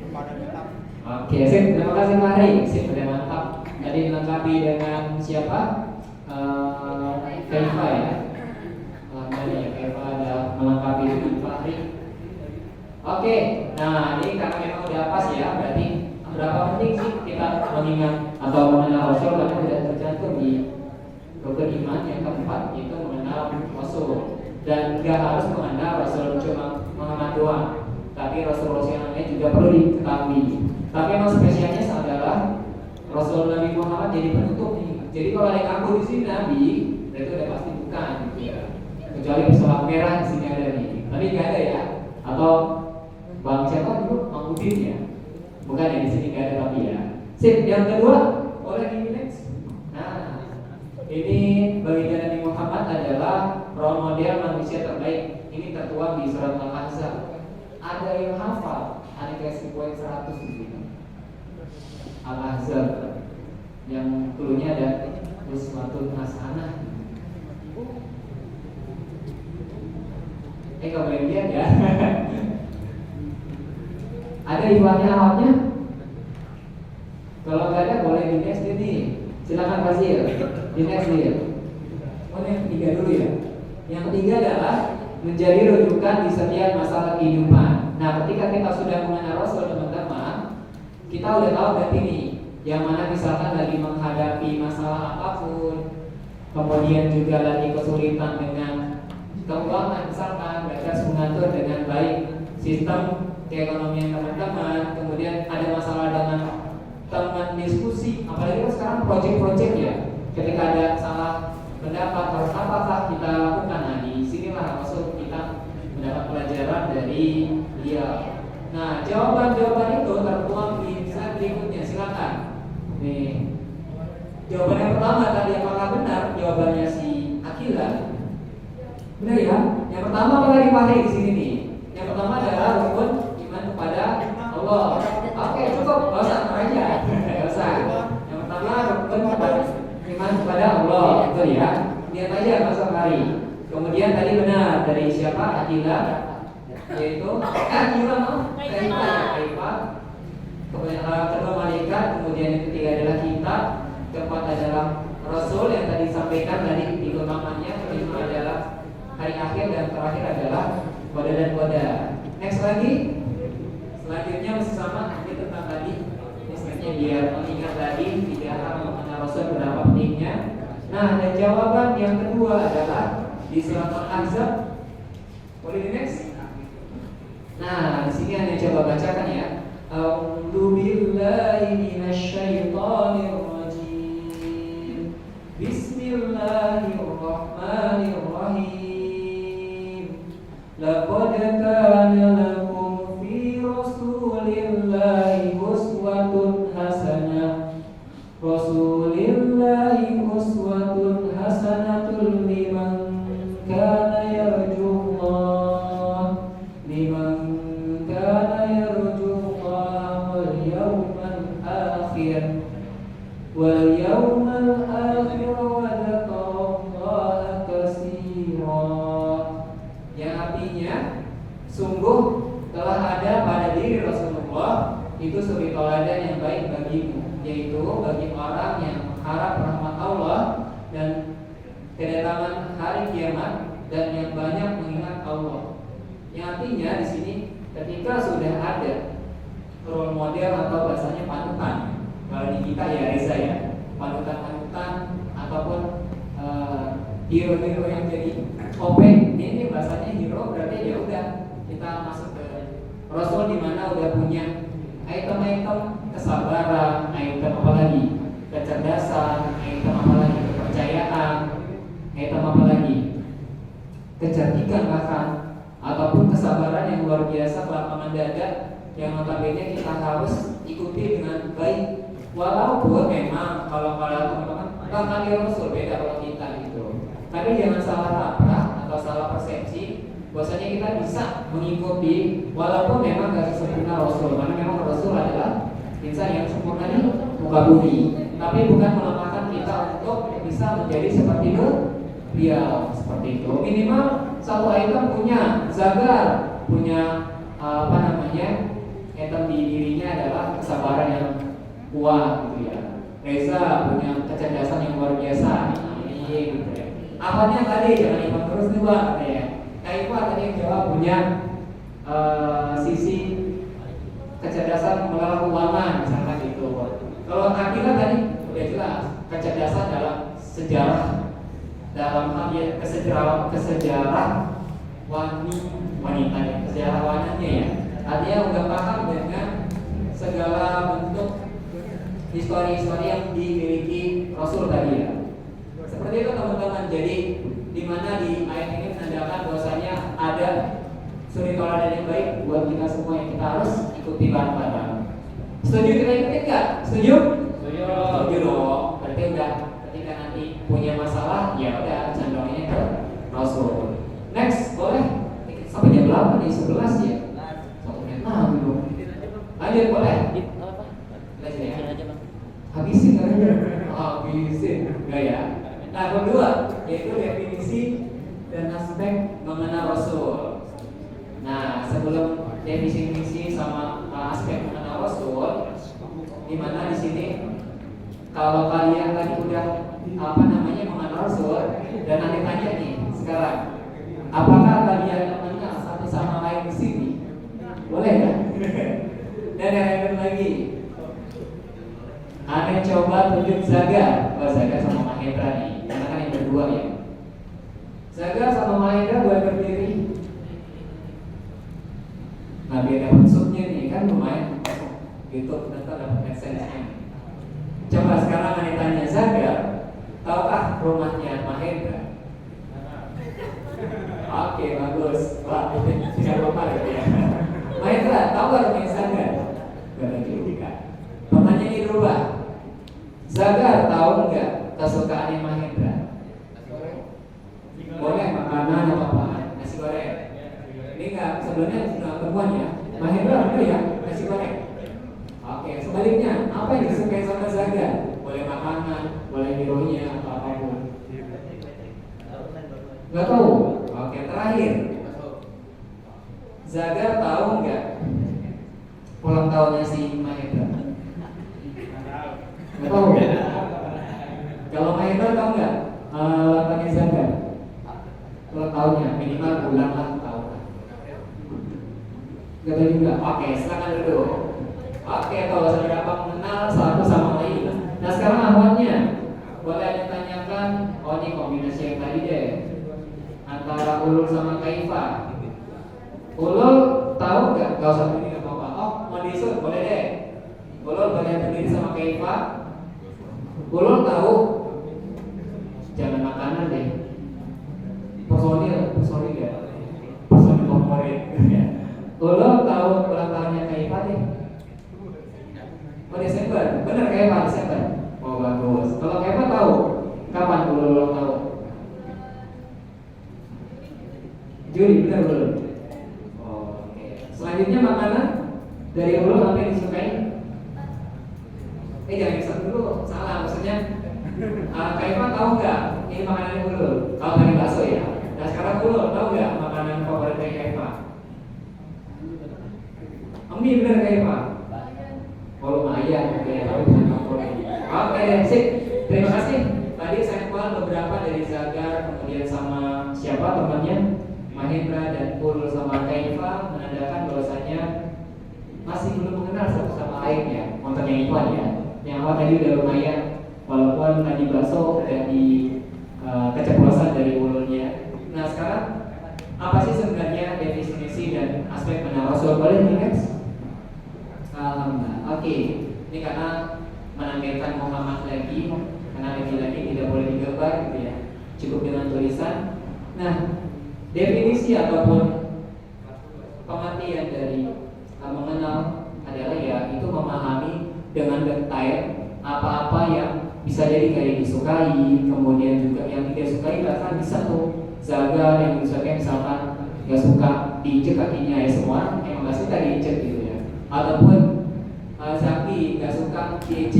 Kepada kitab. Oke, sip. Terima kasih Pak Hari. Sip, sudah mantap. Tadi dilengkapi dengan siapa? Kaifa ya. Alhamdulillah ya, Kaifa ada melengkapi dengan Pak Hari. Oke, nah ini karena memang udah pas ya, berarti berapa penting sih kita mengingat atau mengenal Rasul karena tidak tercantum di rukun iman yang keempat yaitu mengenal Rasul, dan nggak harus mengenal Rasul cuma Muhammad doang, tapi Rasul-Rasul yang lainnya juga perlu diketahui. Tapi memang spesialnya adalah Rasul Nabi Muhammad jadi penutup nih. Jadi kalau ada yang ngaku di sini Nabi, itu udah pasti bukan, gitu ya. Kecuali pesawat merah di sini ada nih, tapi nggak ada ya. Atau Bang siapa dulu? Mang Udin ya? Bukan ya, di sini nggak ada tapi ya. Sip, yang kedua boleh di next. Nah, ini baginda Nabi Muhammad adalah role model manusia terbaik. Ini tertuang di surat Al-Ahzab. Ada yang hafal? Ada kasih poin 100 di sini. Al-Ahzab yang dulunya ada uswatun hasanah. Kalau boleh lihat ya. Ada ibaratnya awalnya? Kalau nggak ada boleh di next ini. Silakan Fazil. Di next dia. Oh, yang ketiga dulu ya. Yang ketiga adalah menjadi rujukan di setiap masalah kehidupan. Nah, ketika kita sudah mengenal Rasul teman-teman, kita udah tahu berarti nih, yang mana misalkan lagi menghadapi masalah apapun, kemudian juga lagi kesulitan dengan keuangan, misalkan mereka harus mengatur dengan baik sistem keekonomian teman-teman, kemudian ada masalah dengan teman diskusi, apalagi kan sekarang proyek-proyek ya, ketika ada salah pendapat harus apakah kita lakukan. Nah, di sinilah maksud kita mendapat pelajaran dari dia. Nah, jawaban-jawaban itu tertuang di slide berikutnya, silakan. Nih, jawaban yang pertama tadi apakah benar? Jawabannya si Akila. Benar ya? Yang pertama apa lagi pakai di sini nih? Yang pertama adalah rukun iman kepada Allah. Oke, cukup, nggak usah aja, nggak usah. Yang pertama rukun iman kepada Allah, betul ya? Lihat aja masuk hari. Kemudian tadi benar dari siapa? Akila, yaitu Akila, Kaifa. Kemudian kedua malaikat, kemudian yang ketiga adalah kitab, keempat adalah Rasul yang tadi disampaikan tadi di utamanya, kelima adalah hari akhir, dan terakhir adalah qada dan qada. Next lagi, selanjutnya masih sama ini tentang tadi. Misalnya biar mengingat tadi tidak akan mengenal Rasul berapa pentingnya. Nah, dan jawaban yang kedua adalah di surat Al-Ahzab. Boleh di next? Nah, di sini Anda coba bacakan ya. A'udzu billahi minasyaitonir rajim. Bismillahirrahmanirrahim. Laqad kana lakum fi Rasulillahi uswatun hasanah. Rasulillahi uswatun hasanatun liman kana yarjullah wal yawmal akhir wa dzakarallaha katsira. Yang artinya sungguh telah ada pada diri Rasulullah itu suri teladan yang baik bagimu, yaitu bagi orang yang mengharap rahmat Allah dan kedatangan hari kiamat dan yang banyak mengingat Allah. Yang artinya di sini ketika sudah ada role model atau bahasanya panutan, kalau di kita ya Reza ya, panutan-panutan ataupun hero-hero yang jadi OP, ini bahasanya hero berarti ya udah kita masuk ke Rasul di mana udah punya item-item kesabaran, item apa lagi, kecerdasan, item apa lagi, kepercayaan, item apa lagi, kecerdikan bahkan, ataupun kesabaran yang luar biasa, kelapangan dada yang notabene kita harus ikuti dengan baik. Walaupun memang kalau teman-teman bakal Rasul beda kalau kita gitu, tapi jangan salah kaprah atau salah persepsi bahwasanya kita bisa mengikuti walaupun memang gak sesempurna Rasul, karena memang Rasul adalah Insan yang sempurna di muka bumi, tapi bukan melemahkan kita untuk bisa menjadi seperti beliau. Seperti itu. Minimal satu item punya Zagar, punya item di dirinya adalah kesabaran yang kuat gitu ya. Reza punya kecerdasan yang luar biasa. Ini gitu ya. Ahmadnya tadi jangan ikut terus nih bang, ya. Kaifa tadi yang jawab punya sisi kecerdasan mengelola keuangan misalkan gitu. Kalau Akila tadi udah jelas kecerdasan dalam sejarah, dalam hal ya kesejarah wanita ya, kesejarawanannya ya. Artinya udah paham dengan segala bentuk histori-histori yang dimiliki Rasul tadi ya. Seperti itu teman-teman. Jadi di mana di ayat ini menandakan bahwasanya ada suri tauladan yang baik buat kita semua yang kita harus ikuti bareng-bareng. Setuju kita ikutin nggak? Setuju? Setuju dong. Berarti udah ketika nanti punya masalah ya udah condongnya ke Rasul. Next, boleh? Sampai jam berapa nih? 11 ya? 1 menit dulu. Lanjut boleh? Lanjut ya. Habisin aja. Habisin. Enggak ya? Nah, kedua yaitu definisi dan aspek mengenal Rasul. Nah, sebelum definisi sama aspek mengenal Rasul, di mana di sini kalau kalian tadi udah mengenal Rasul dan nanti tanya nih sekarang, apakah kalian mengenal satu sama lain di sini? Boleh kan? Dan yang lain lagi, Ane coba tunjuk Zagar, Zagar sama Mahendra nih, karena kan yang berdua ya. Zagar sama Mahendra boleh berdiri. Nah biar dapat subnya nih kan lumayan YouTube nanti dapat AdSense-nya. Coba sekarang Ane tanya Zagar, tahukah rumahnya Mahendra? Oke bagus, wah tidak apa-apa ya. Mahendra, tahu gak rumahnya Zagar? Gak ada juga. Pertanyaan ini berubah. Zagar tahu nggak kesukaannya Mahendra? Boleh makanan atau apa? Nasi goreng. Ini nggak sebenarnya perempuan ya. Mahendra ada ya nasi goreng. Oke, sebaliknya apa yang disukai sama Zagar? Boleh makanan, boleh birunya atau apapun. Nggak tahu. Oke, terakhir. Zagar tahu nggak ulang tahunnya si Mahendra? Nggak tahu. Kalau Mahendra tahu nggak ulang tahunnya Zagar? Ulang tahunnya minimal bulan lah tahu. Nggak tahu juga. Oke, silakan dulu. Oke, kalau sudah dapat mengenal satu sama lain. Nah sekarang awalnya boleh ditanyakan. Oh ini kombinasi yang tadi deh antara Ulul sama Kaifa. Ulul tahu nggak? Gak usah berdiri nggak apa-apa. Oh mau disut boleh deh. Ulul boleh berdiri sama Kaifa. Ulul tahu. Jangan makanan deh. Personil ya. Personil favorit. Ulul tahu ulang tahunnya Kaifa deh. Oh Desember, benar Kaifa Desember. Oh bagus. Kalau Kaifa tahu kapan Ulul ulang tahun? Juli, benar belum? Oke. Selanjutnya makanan dari Ulul apa yang disukai? Jangan disebut dulu, salah maksudnya. Kaifa tahu nggak ini makanannya Ulul? Kalau tadi bakso ya. Nah sekarang Ulul tahu nggak makanan favorit dari Kaifa? Mie benar Kaifa? Oh lumayan, ya, tapi bukan favorit. Oke, sip. Terima kasih. Tadi saya kual beberapa dari Zagar, kemudian sama siapa temannya? Mahendra dan Ulul sama Kaifa menandakan bahwasanya masih belum mengenal satu sama lain ya. Untuk yang Ikhwan ya. Yang awal tadi udah lumayan, walaupun tadi bakso udah di keceplosan dari Ululnya. Nah sekarang apa sih sebenarnya definisi dan aspek mengenal Rasul? Boleh nih guys? Alhamdulillah. Oke. Ini karena menampilkan Muhammad lagi, karena lagi tidak boleh digambar gitu ya. Cukup dengan tulisan. Nah, definisi ataupun pengertian dari mengenal adalah ya itu memahami dengan detail apa-apa yang bisa jadi kayak disukai, kemudian juga yang tidak sukai bahkan bisa tuh Zagar yang disukai misalkan nggak suka diinjek kakinya ya semua yang nggak suka diinjek gitu ya, ataupun Zaki katakan TJ,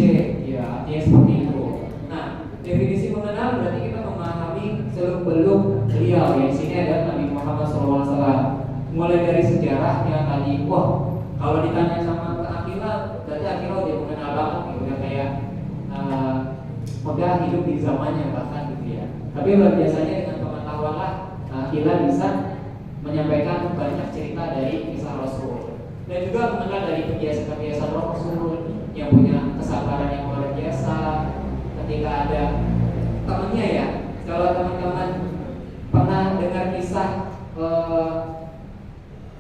ya artinya seperti itu. Nah, definisi mengenal berarti kita memahami seluk-beluk beliau. Ya, di sini ada Nabi Muhammad SAW. Mulai dari sejarahnya tadi, wah kalau ditanya sama ke Akila, berarti Akila dia mengenal banget, gitu, udah kayak udah hidup di zamannya bahkan gitu ya. Tapi luar biasanya dengan pengetahuan lah Akila bisa menyampaikan banyak cerita dari kisah Rasul dan juga mengenal dari kebiasaan-kebiasaan Rasul yang punya kesabaran yang luar biasa ketika ada temannya ya. Kalau teman-teman pernah dengar kisah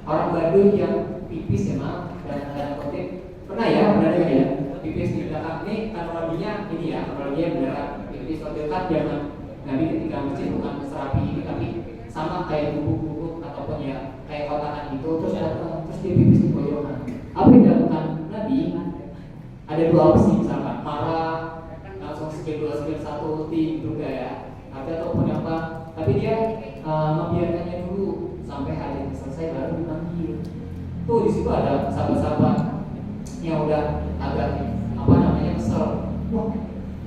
orang Badui yang pipis ya maaf dan kutip pernah dengar ya pipis di belakang ini analoginya ini ya analoginya beneran itu suatu dekat zaman Nabi ketika masjid bukan serapi ini tapi sama kayak bubuk-bubuk ataupun ya kayak kotakan gitu terus dia pipis di pojokan. Apa yang dilakukan Nabi? Ada dua opsi misalkan marah langsung skill 2 skill 1 tim juga ya ataupun apa tapi dia membiarkannya dulu sampai hari ini selesai baru dipanggil. Tuh di situ ada sahabat-sahabat yang udah agak kesel. Wah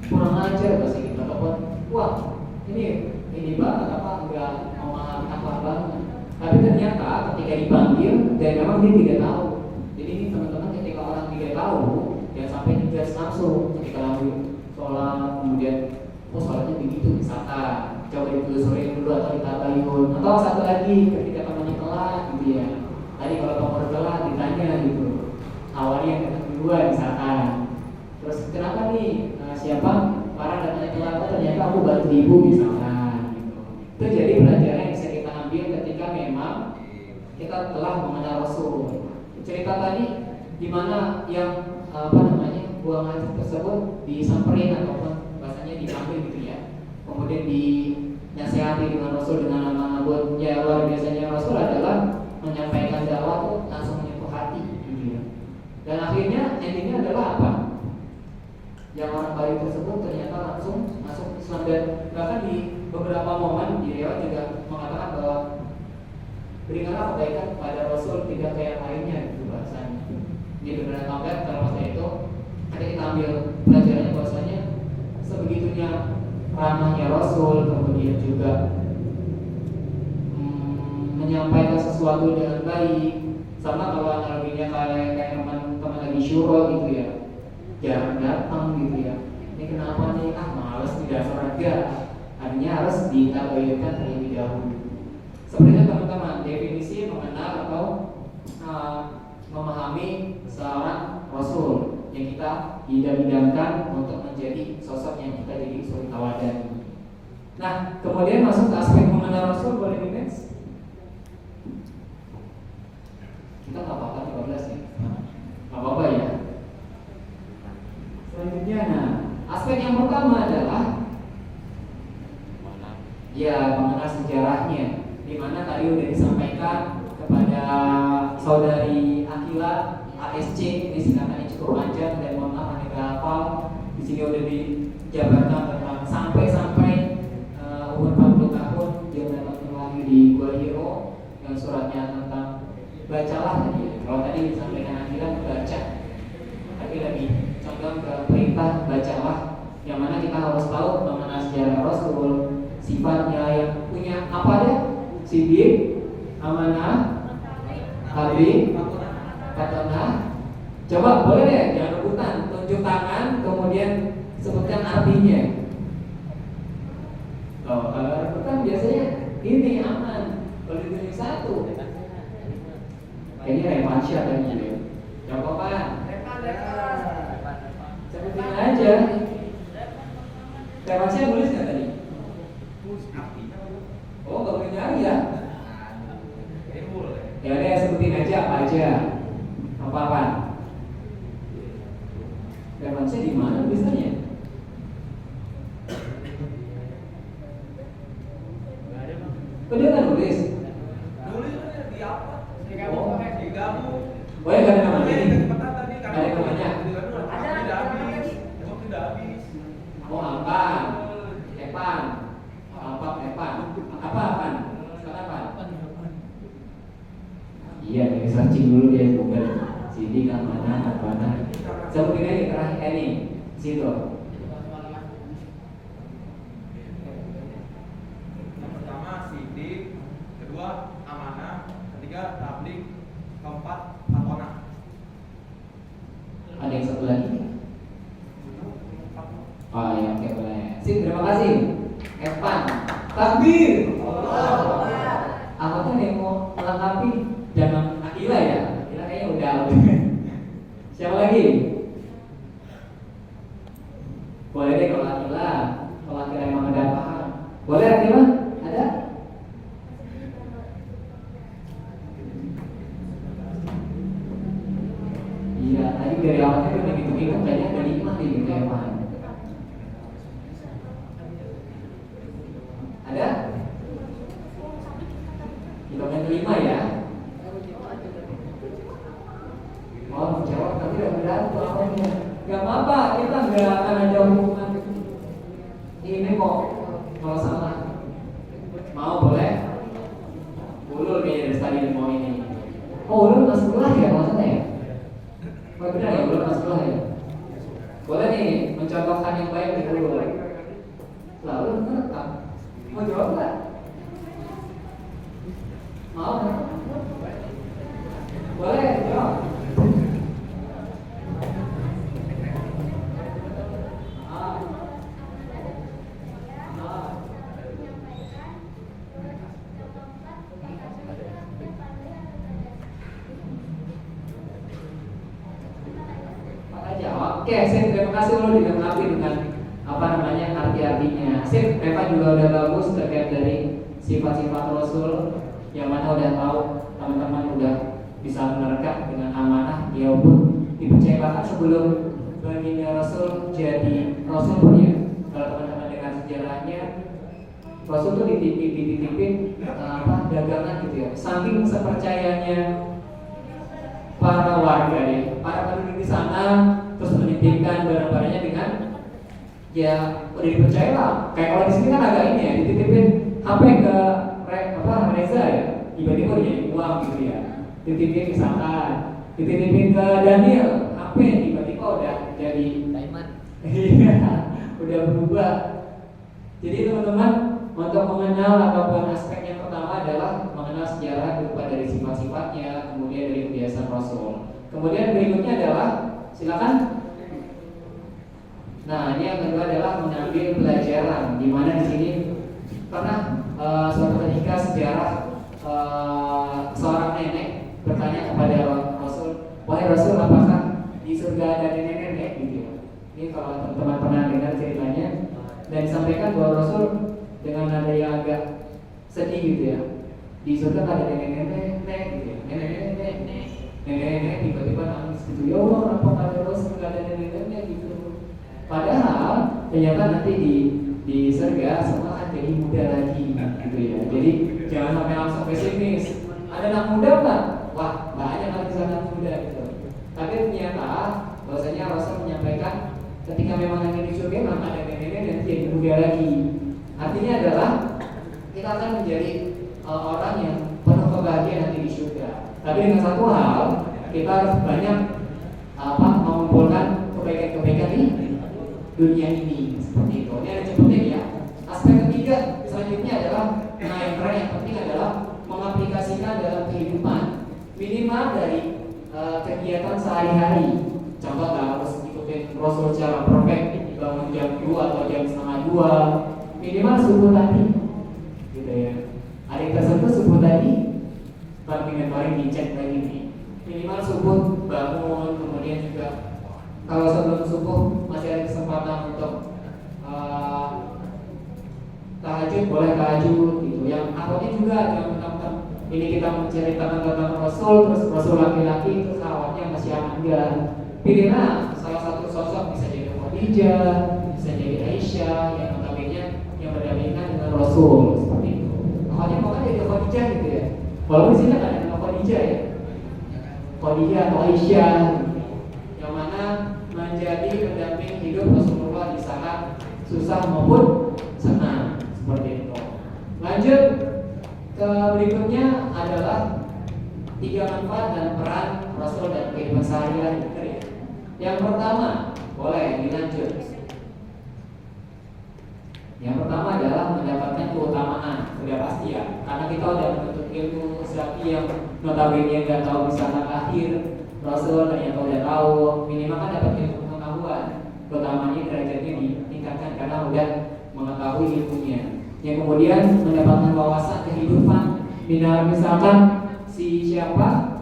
kurang ajar bahasa gitu ataupun wah ini banget enggak memahami apa banget. Tapi ternyata ketika dipanggil dan memang dia tidak tahu. Jadi ini teman-teman ketika orang tidak tahu jangan sampai digas langsung ketika lagi sholat kemudian sholatnya begitu misalkan coba ditelusurin dulu atau ditabayun atau satu lagi ketika temannya telat gitu ya. Tadi kalau nomor telat ditanya gitu awalnya yang datang duluan misalkan terus kenapa nih siapa para datangnya telat ternyata aku bantu ibu misalkan gitu. Itu jadi pelajaran yang bisa kita ambil ketika memang kita telah mengenal Rasul. Cerita tadi di mana yang buang hati tersebut disamperin ataupun bahasanya diambil gitu ya. Kemudian dinasehati dengan Rasul dengan lembut. Ya luar biasanya Rasul adalah menyampaikan dakwah tuh langsung menyentuh hati gitu ya. Dan akhirnya endingnya adalah apa? Yang orang baik tersebut ternyata langsung masuk Islam dan bahkan di beberapa momen di riwayat juga mengatakan bahwa berikanlah kebaikan kepada Rasul tidak kayak lainnya gitu bahasanya. Ini benar tambah kalau masa itu ada kita ambil pelajarannya bahwasanya sebegitunya ramahnya Rasul kemudian juga menyampaikan sesuatu dengan baik sama kalau analoginya kayak teman-teman lagi syuro gitu ya jarang datang gitu ya ini kenapa nih males di dasar aja artinya harus ditabayunkan terlebih dahulu. Sebenarnya teman-teman definisi mengenal atau memahami seorang Rasul yang kita idam-idamkan untuk menjadi sosok yang kita jadi suri tauladan. Nah kemudian masuk ke aspek mengenal Rasul boleh di next. Kita nggak apa-apa 15 ya, nggak apa-apa ya. Selanjutnya, aspek yang pertama adalah mengenal sejarahnya, di mana tadi udah disampaikan kepada saudari Akila ASC, ini singkatannya cukup panjang dan mohon maaf aneh hafal. Di sini udah dijabarkan tentang sampai umur 40 tahun dia mendapatkan wahyu di Gua Hiro yang suratnya tentang bacalah tadi. Kalau tadi disampaikan Akila baca, tapi lebih condong ke perintah bacalah, yang mana kita harus tahu mengenal sejarah Rasul, sifatnya yang punya apa ada sidik, amanah, habib, katonah. Coba boleh deh, jangan rebutan, tunjuk tangan, kemudian sebutkan artinya. Kalau rebutan biasanya ini aman, kalau ditunjuk satu. Kayaknya revansyah kan gitu. Coba kan? Sebutin aja. Revansyah nulis nggak tadi? Oh, nggak boleh nyari ya? Ya udah sebutin aja apa aja. Apa? Revansyah di mana tulisannya? Udah kan nulis? Di apa? Oh. Digabung. Oh ya, gak ada namanya ini? Cepetan tadi Gak ada namanya? tidak habis. Emang tidak habis. Oh, Ampan, Epan, Epan. Apa Epan? Sekarang apa? Iya, nih searching dulu deh Google. Sini kan mana? Sebutin aja terakhir Situ. Yang pertama sidik, kedua amanah, ketiga tablik, keempat amanah. Ada yang satu lagi? Oh ya, oke boleh. Sip, terima kasih. Evan, takbir. Aku tuh yang mau melengkapi zaman Akila ya. Akila kayaknya udah. Siapa lagi? Boleh deh kalau Akila. Kalau Akila emang ada paham. Boleh Akila? Ada? Iya, tadi dari awalnya udah gitu-gitu kayaknya ada 5 nih gitu Evan. Ada? Hitungan kelima ya. Oh, jawab tapi udah berat awalnya. Gak apa-apa, kita gak akan ada hubungan ini kok. Kalau salah mau boleh. Ulul kayaknya dari tadi mau ini. Oh, ulul masuk sekolah ya maksudnya ya? Oh benar ya, ulul masuk sekolah ya? Boleh nih, mencontohkan yang baik di ulul. Lalu merekam. Mau jawab nggak? Mau? Boleh, jawab. Maka jawab. Oke, sip, terima kasih lo dilengkapi dengan apa namanya arti-artinya. Sip, Eva juga udah bagus terkait dari sifat-sifat Rasul, yang mana udah tahu teman-teman udah bisa menerka dengan amanah. Dia pun dipercaya bahkan sebelum baginda Rasul jadi Rasul pun ya. Kalau teman-teman dengar sejarahnya, Rasul tuh dititipin dagangan gitu ya. Saking sepercayanya para warga ya, para penduduk di sana, terus menitipkan barang-barangnya dengan ya udah dipercaya lah. Kayak kalau di sini kan agak ini ya, dititipin HP ke Reza ya, tiba-tiba udah jadi uang gitu ya. Dititipin misalkan, dititipin ke Daniel HP, tiba-tiba udah jadi Diamond. iya, udah berubah. Jadi teman-teman, untuk mengenal ataupun aspek yang pertama adalah mengenal sejarah berupa dari sifat-sifatnya, kemudian dari kebiasaan Rasul. Kemudian berikutnya adalah, silakan. Nah, ini yang kedua adalah mengambil pelajaran, di mana di sini pernah suatu ketika sejarah seorang nenek bertanya kepada Rasul, wahai Rasul, apakah di surga ada nenek-nenek gitu? Ini kalau teman-teman pernah dengar ceritanya, dan disampaikan bahwa Rasul dengan nada yang agak sedih gitu ya, di surga ada nenek-nenek gitu ya, nenek-nenek tiba-tiba nangis gitu, ya Allah kenapa kata Rasul nggak ada nenek-nenek gitu. Padahal ternyata nanti di surga semua akan jadi muda lagi gitu ya. Jadi jangan sampai langsung pesimis. Ada anak muda nggak? Wah banyak kan di sana anak muda gitu. Tapi ternyata bahwasanya Rasul menyampaikan ketika memang nanti di surga maka ada nenek-nenek dan jadi muda lagi. Artinya adalah kita akan menjadi orang yang penuh kebahagiaan nanti di surga. Tapi dengan satu hal, kita harus banyak mengumpulkan kebaikan-kebaikan di dunia ini seperti itu. Ini ada cepetnya ya. Aspek ketiga selanjutnya adalah yang penting adalah mengaplikasikan dalam kehidupan minimal dari kegiatan sehari-hari. Contoh nggak harus ikutin Rasul secara perfect, bangun jam 2 atau jam setengah 2, minimal subuh tadi, gitu ya. Hari tersentuh subuh tadi, kemarin dicek lagi nih. Minimal subuh bangun, kemudian juga kalau sebelum subuh masih ada kesempatan untuk tahajud, boleh tahajud gitu. Yang akhirnya juga yang teman-teman ini kita menceritakan tentang Rasul, terus Rasul laki-laki, terus awalnya masih enggak. Pilihlah salah satu sosok, bisa jadi Khadijah, bisa jadi Aisyah, yang notabene yang berdampingan dengan Rasul seperti itu. Awalnya mau kan jadi Khadijah gitu ya. Walaupun di sini kan ada nama Khadijah ya, Khadijah atau Aisyah, yang mana menjadi pendamping hidup Rasulullah di saat susah maupun senang seperti itu. Lanjut ke berikutnya adalah 3 manfaat dan peran Rasul dan kehidupan sehari-hari. Yang pertama, Boleh dilanjut. Yang pertama adalah mendapatkan keutamaan, sudah pasti ya. Karena kita udah menuntut ilmu Syafi'i yang notabene nggak tahu misalkan akhir Rasul ternyata udah tahu, minimal kan dapat ilmu pengetahuan. Keutamanya derajatnya ditingkatkan karena udah mengetahui ilmunya. Yang kemudian mendapatkan wawasan kehidupan. Misalkan si siapa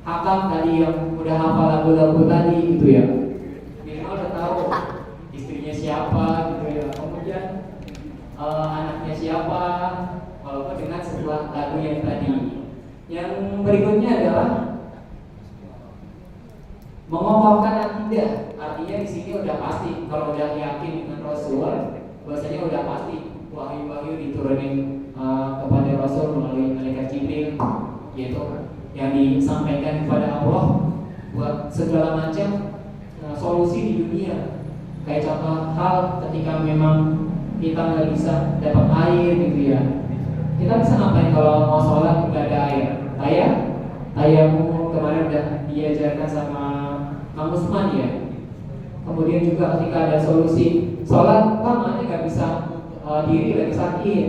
Hakam tadi yang udah hafal lagu-lagu tadi gitu ya, minimal udah tahu istrinya siapa gitu ya, kemudian anaknya siapa, walaupun dengan sebuah lagu yang tadi. Yang berikutnya adalah mengokohkan akidah. Artinya di sini udah pasti kalau udah yakin dengan Rasul, bahwasanya udah pasti wahyu-wahyu diturunin kepada Rasul melalui malaikat Jibril, yaitu yang disampaikan kepada Allah buat segala macam solusi di dunia. Kayak contoh hal ketika memang kita nggak bisa dapat air gitu ya, kita bisa ngapain kalau mau sholat nggak ada air? Tayamum kemarin udah diajarkan sama Kang Usman ya. Kemudian juga ketika ada solusi sholat, mana nggak bisa diri lagi sakit,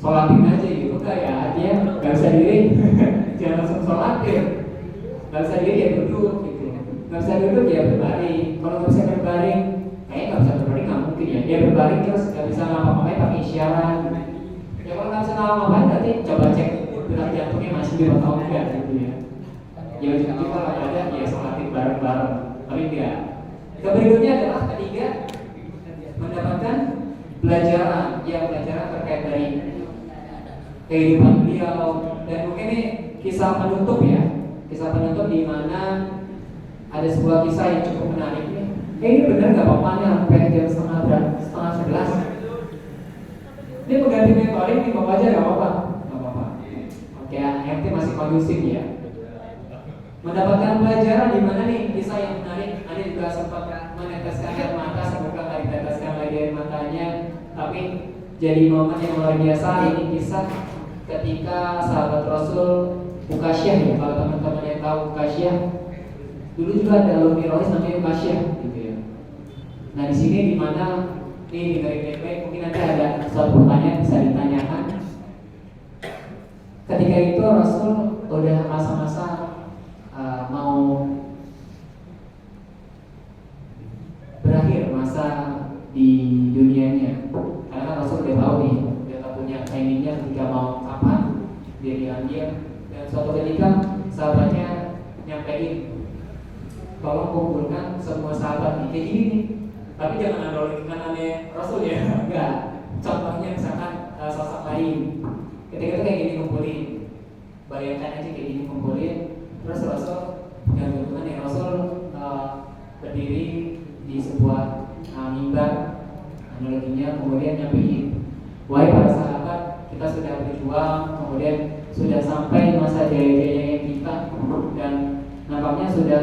sholatin aja gitu enggak ya? Artinya nggak bisa diri, jangan langsung sholatin. Nggak bisa diri ya duduk gitu, nggak bisa duduk ya berbaring. Kalau nggak bisa berbaring, kayaknya nggak bisa berbaring nggak mungkin ya. Dia berbaring terus nggak bisa ngapa-ngapain pakai isyarat. Ya kalau nggak bisa ngapa-ngapain berarti coba cek detak jantungnya masih di atau enggak gitu ya. Ya ujung-ujung kalau ada ya sholatin bareng-bareng, tapi enggak. Yang berikutnya adalah ketiga, mendapatkan pelajaran terkait dari kehidupan beliau, dan mungkin ini kisah penutup ya, kisah penutup di mana ada sebuah kisah yang cukup menarik nih. Ini benar nggak apa-apanya sampai jam setengah 11. Ini pengganti mentoring di bawah aja nggak apa-apa. Oke, MT masih kondusif ya. Mendapatkan pelajaran di mana nih kisah yang menarik. Ada juga sempat meneteskan air mata, semoga nggak diteteskan lagi air matanya, tapi jadi momen yang luar biasa. Ini kisah ketika sahabat Rasul Ukasyah ya, kalau teman-teman yang tahu Ukasyah, dulu juga ada alumni Rohis namanya Ukasyah gitu ya. Nah di sini di mana nih dengerin baik-baik, mungkin nanti ada suatu pertanyaan bisa ditanyakan. Ketika itu Rasul udah masa-masa mau berakhir masa di dunianya, karena kan Rasul udah tahu nih, udah punya timingnya ketika mau kapan dia diambil. Dan suatu ketika sahabatnya nyampein, tolong kumpulkan semua sahabat nih kayak gini nih, tapi jangan aneh Rasul ya, enggak. Contohnya misalkan sosok lain, ketika itu kayak gini kumpulin, bayangkan aja kayak gini kumpulin. Terus Rasul yang kebetulan ya Rasul berdiri di sebuah mimbar, analoginya kemudian nyampein, wahai para sahabat, kita sudah berjuang, kemudian sudah sampai masa jaya-jayanya kita, dan nampaknya sudah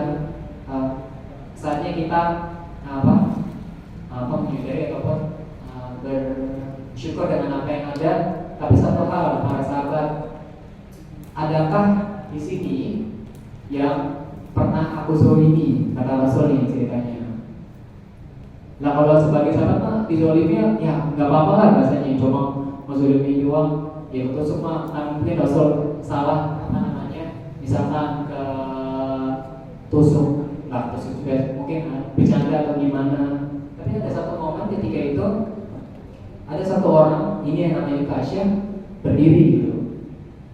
saatnya kita menyadari ataupun bersyukur dengan apa yang ada. Tapi satu hal para sahabat, adakah di sini yang pernah aku zolimi, kata Rasul ini ceritanya. Nah kalau sebagai sahabat mah dizolimi ya nggak apa-apa lah rasanya, cuma menzolimi doang ya ketusuk mah. Mungkin Rasul salah misalkan ke tusuk juga mungkin bercanda atau gimana. Tapi ada satu momen ketika itu ada satu orang ini yang namanya Ukasyah berdiri gitu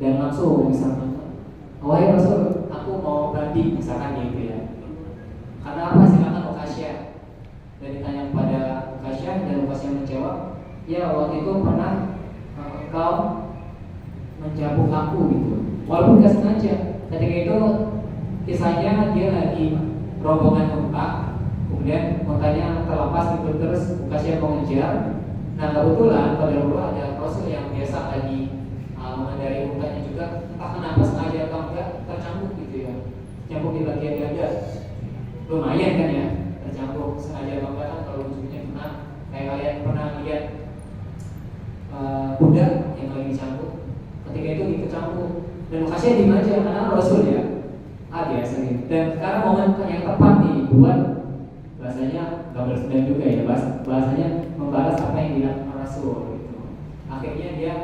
dan langsung misalkan, wahai Rasul, aku mau banding misalkan gitu ya. Karena apa sih kata Ukasyah? Dan ditanya kepada Ukasyah dan Ukasyah menjawab, ya waktu itu pernah engkau menjabuk aku gitu, walaupun gak sengaja. Ketika itu kisahnya dia lagi rombongan unta, kemudian untanya terlepas gitu, terus Ukasyah mengejar. Nah kebetulan pada Allah ada Rasul yang biasa lagi mengendari untanya juga, entah kenapa sengaja atau enggak tercambuk gitu ya, cambuk di bagian dada, lumayan kan ya, tercambuk sengaja atau enggak kan. Kalau ujungnya pernah kayak kalian pernah lihat kuda yang lagi dicambuk, ketika itu dikecambuk dan Ukasyah diem aja karena Rasul ya biasa gitu. Dan sekarang momen yang tepat nih buat bahasanya nggak balas dendam juga ya, bahasanya membalas apa yang dilakukan Rasul gitu. Akhirnya dia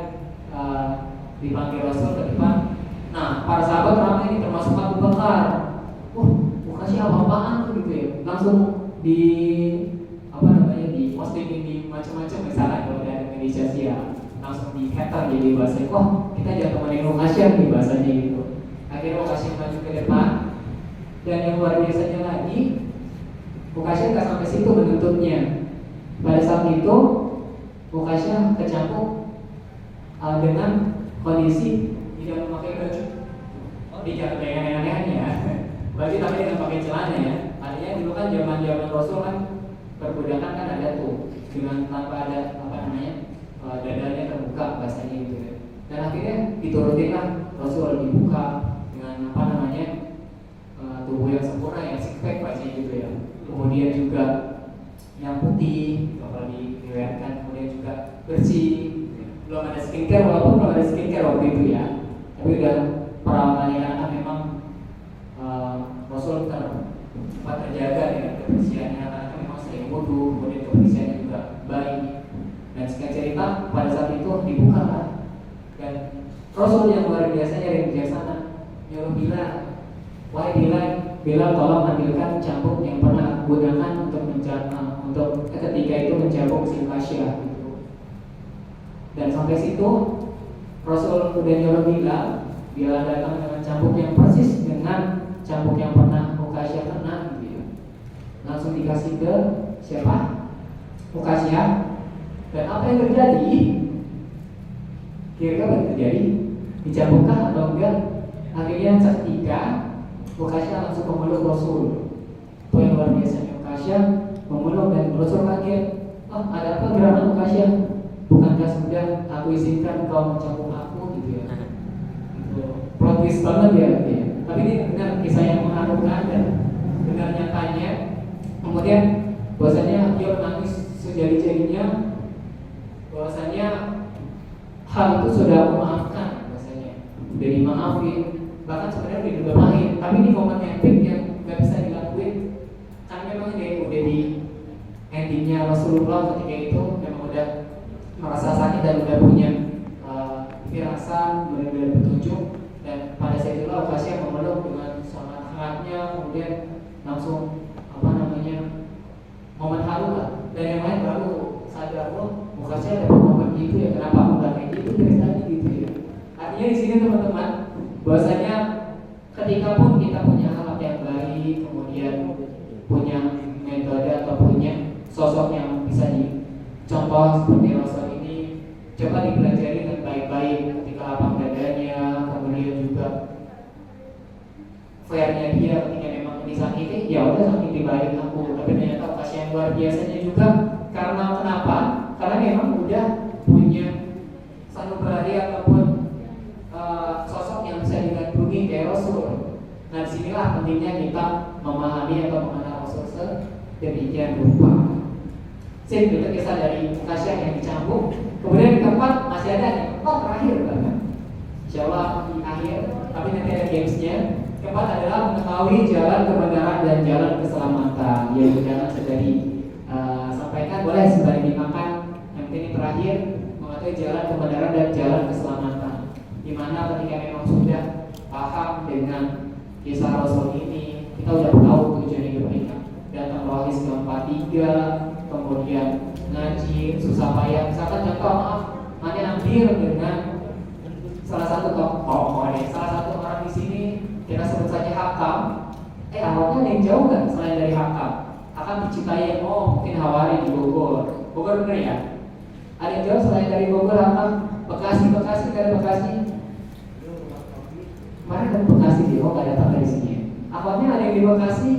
dipanggil Rasul ke depan. Nah, para sahabat ramai ini termasuk Abu Bakar. Kasih apa-apaan tuh gitu ya. Langsung di di posting di macam-macam misalnya kalau ada media sosial, langsung di hater jadi bahasanya, kita jangan temenin Lokasian nih bahasanya gitu. Akhirnya Lokasian maju ke depan, dan yang luar biasanya lagi, Lokasian nggak sampai situ menuntutnya. Pada saat itu Lokasian kecampur dengan kondisi tidak memakai baju. Tidak dengan aneh-aneh ya. Baju tapi dengan pakai celana ya. Artinya dulu kan zaman Rasul kan perbudakan kan ada tuh dengan tanpa ada dadanya terbuka bahasanya gitu ya. Dan akhirnya diturutinlah Rasul dibuka dengan tubuh yang sempurna, yang six pack bahasanya gitu ya. Kemudian juga yang putih kalau diriwayatkan, kemudian juga bersih. Belum ada skincare, walaupun belum ada skincare waktu itu ya, tapi udah perawatannya kan memang Rasul tempat terjaga dengan kebersihannya, karena memang sering wudhu, kemudian kebersihannya juga baik. Dan singkat cerita pada saat itu dibuka kan, dan Rasul yang luar biasa yang bijaksana nyuruh Bilal, wahai Bilal tolong ambilkan cambuk yang pernah aku gunakan untuk ketika itu mencambuk si Kasyah gitu. Dan sampai situ Rasul udah nyuruh Bilal datang dengan cambuk yang persis dengan cambuk yang pernah Kasyah kena gitu ya. Langsung dikasih ke siapa? Kasyah. Dan apa yang terjadi? Kira-kira apa yang terjadi? Dicambukkan atau enggak? Akhirnya seketika Kasyah langsung memeluk Rasul. Itu yang luar biasanya, Kasyah memeluk dan Rasul kaget. Ada apa gerangan Kasyah? Bukankah sudah aku izinkan kau mencambuk aku gitu ya? Gitu. Plot twist banget ya. Tapi ini benar kisah yang mengharukan dan benar nyatanya. Kemudian bahwasanya dia menangis sejadi-jadinya, bahwasanya hal itu sudah aku maafkan, bahwasanya udah dimaafin, bahkan sebenarnya udah dilupain. Tapi ini momen epic yang nggak bisa dilakuin karena memang dia udah di endingnya Rasulullah ketika itu memang udah merasa sakit dan udah punya firasat, benar-benar petunjuk. Dan pada saat itulah Kasyah memeluk dengan sangat hangatnya, kemudian langsung momen haru lah. Dan yang lain baru sadar, Kasyah ada momen gitu ya, kenapa aku nggak kayak gitu dari tadi gitu ya. Artinya di sini teman-teman, bahwasanya ketika pun kita punya akhlak yang baik, kemudian punya metode atau punya sosok yang bisa dicontoh seperti Rasul ini, coba dipelajari dengan baik-baik ketika lapang dadanya, kemudian juga fairnya dia ketika memang disakiti, ya udah sakiti balik aku. Tapi ternyata Kasyah yang luar biasanya juga karena kenapa? Karena memang udah punya sanubari ataupun sosok yang bisa digandrungi kayak Rasul. Nah disinilah pentingnya kita memahami atau mengenal Rasul sedemikian rupa. Sip, itu kisah dari Kasyah yang dicambuk. Kemudian di tempat masih ada nih, terakhir banget. Insyaallah di akhir, tapi nanti ada gamesnya. Keempat adalah mengetahui jalan kebenaran dan jalan keselamatan. Yang jangan sudah disampaikan, boleh sembari dimakan. Yang ini terakhir, mengetahui jalan kebenaran dan jalan keselamatan. Dimana ketika memang sudah paham dengan kisah Rasul ini, kita udah tahu tujuan hidup kita. Datang rohis ke 43, kemudian ngaji, susah payah. Misalkan contoh, mana hampir dengan salah satu salah satu orang di sini, kita sebut saja Hakam. Awalnya ada yang jauh nggak selain dari Hakam? Hakam dicintai, mungkin Hawari di Bogor. Bogor bener ya? Ada yang jauh selain dari Bogor, Hakam? Bekasi, dari Bekasi. Kemarin dari Bekasi sih, nggak datang dari sini. Awalnya ada yang di Bekasi,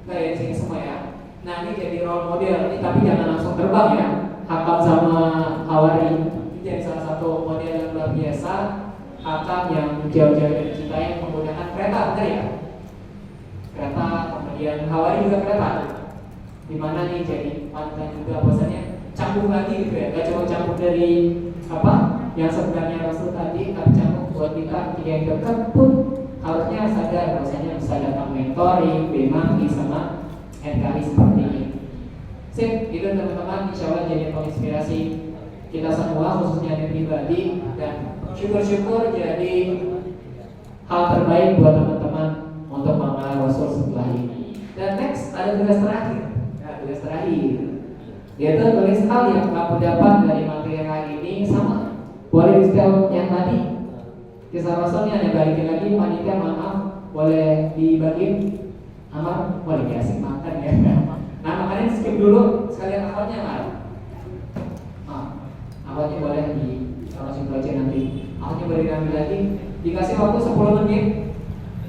nggak ada di sini semua ya. Nah ini jadi role model, ini tapi jangan langsung terbang ya. Hakam sama Hawari ini jadi salah satu model yang luar biasa. Hakam yang jauh-jauh dari kita yang menggunakan kereta, benar ya? Kereta, kemudian Hawari juga kereta. Dimana nih jadi panutan juga, bahwasanya campur lagi gitu ya. Gak cuma campur dari apa yang sebenarnya Rasul tadi, tapi campur buat kita yang dekat pun harusnya sadar bahwasanya bisa datang mentoring, bemaki sama Sip, itu teman-teman insya Allah jadi menginspirasi kita semua khususnya di pribadi, dan syukur-syukur jadi hal terbaik buat teman-teman untuk mengenal Rasul setelah ini. Dan next ada tugas terakhir. Nah, tugas terakhir dia tuh tulis hal yang kamu dapat dari materi hari ini, sama boleh di setel yang tadi kisah Rasulnya, ada balikin lagi panitia, maaf boleh dibagiin. Amar boleh diasik makan ya. Nah makanya skip dulu sekalian akhwatnya kan. Akhwatnya boleh di langsung baca nanti. Akhwatnya boleh diambil lagi. Dikasih waktu 10 menit.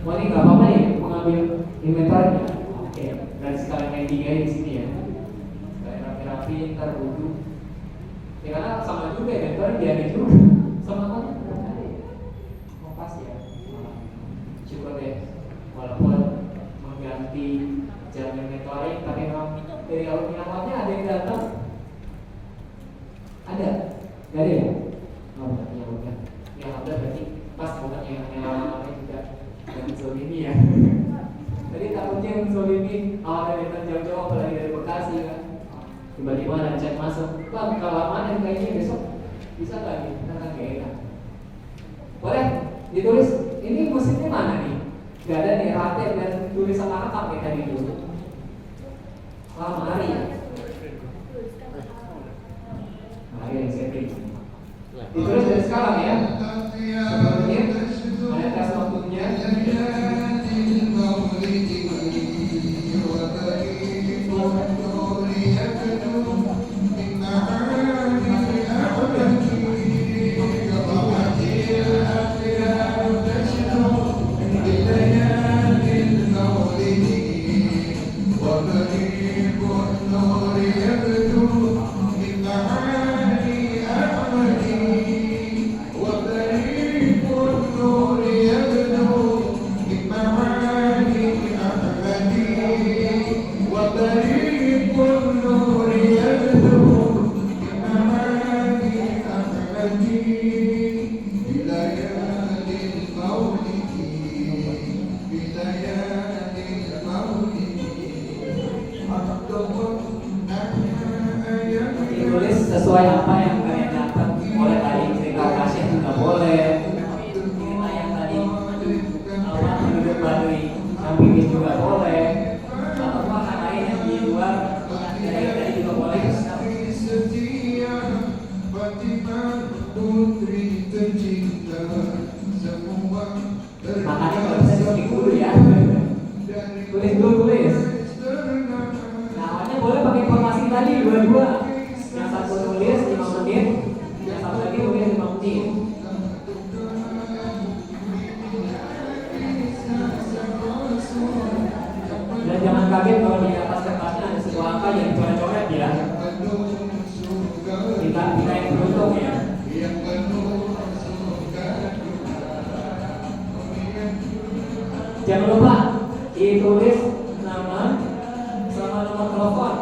Wah ini nggak apa-apa ya mengambil inventarnya. Oke, berarti sekalian ending aja di sini ya. Sekalian rapi-rapi ntar wudhu. Ya karena sama juga inventar diambil juga. Sama kan? Oh pas ya. Syukur deh. Walaupun mengganti jalan mentoring, tapi memang dari awalnya ada yang datang. Ada? Gak ada ya? Oh, ya udah. Ya udah berarti pas bukan yang juga yang Zolimi ya. Tadi takutnya yang Zolimi awalnya datang jauh-jauh apalagi dari Bekasi kan. Tiba-tiba ada chat masuk, Bang kelamaan kayaknya besok bisa gak nih? Karena gak enak. Boleh ditulis, ini musiknya mana nih? Gak ada nih, rate dan tulisan apa kayak tadi dulu. Selamat hari ya. Hari yang setting. Ditulis dari sekarang ya. Sebelumnya, ada tes waktunya. Ditulis sesuai apa yang kalian dapat. Boleh tadi cerita kasih juga boleh. Cerita yang tadi apa penduduk Baduy Nampingin juga boleh. Atau apa lain yang di luar dari tadi juga boleh. Makanya kalau bisa ditulis dulu ya. Tulis dulu tulis. Nah, awalnya boleh pakai informasi tadi dua-dua. Yang satu tulis 5 menit, yang satu lagi tulis 5 menit. Dan jangan kaget kalau di atas kertasnya ada sebuah angka yang coret-coret ya. Kita yang beruntung ya. Jangan lupa ditulis nama sama nomor telepon.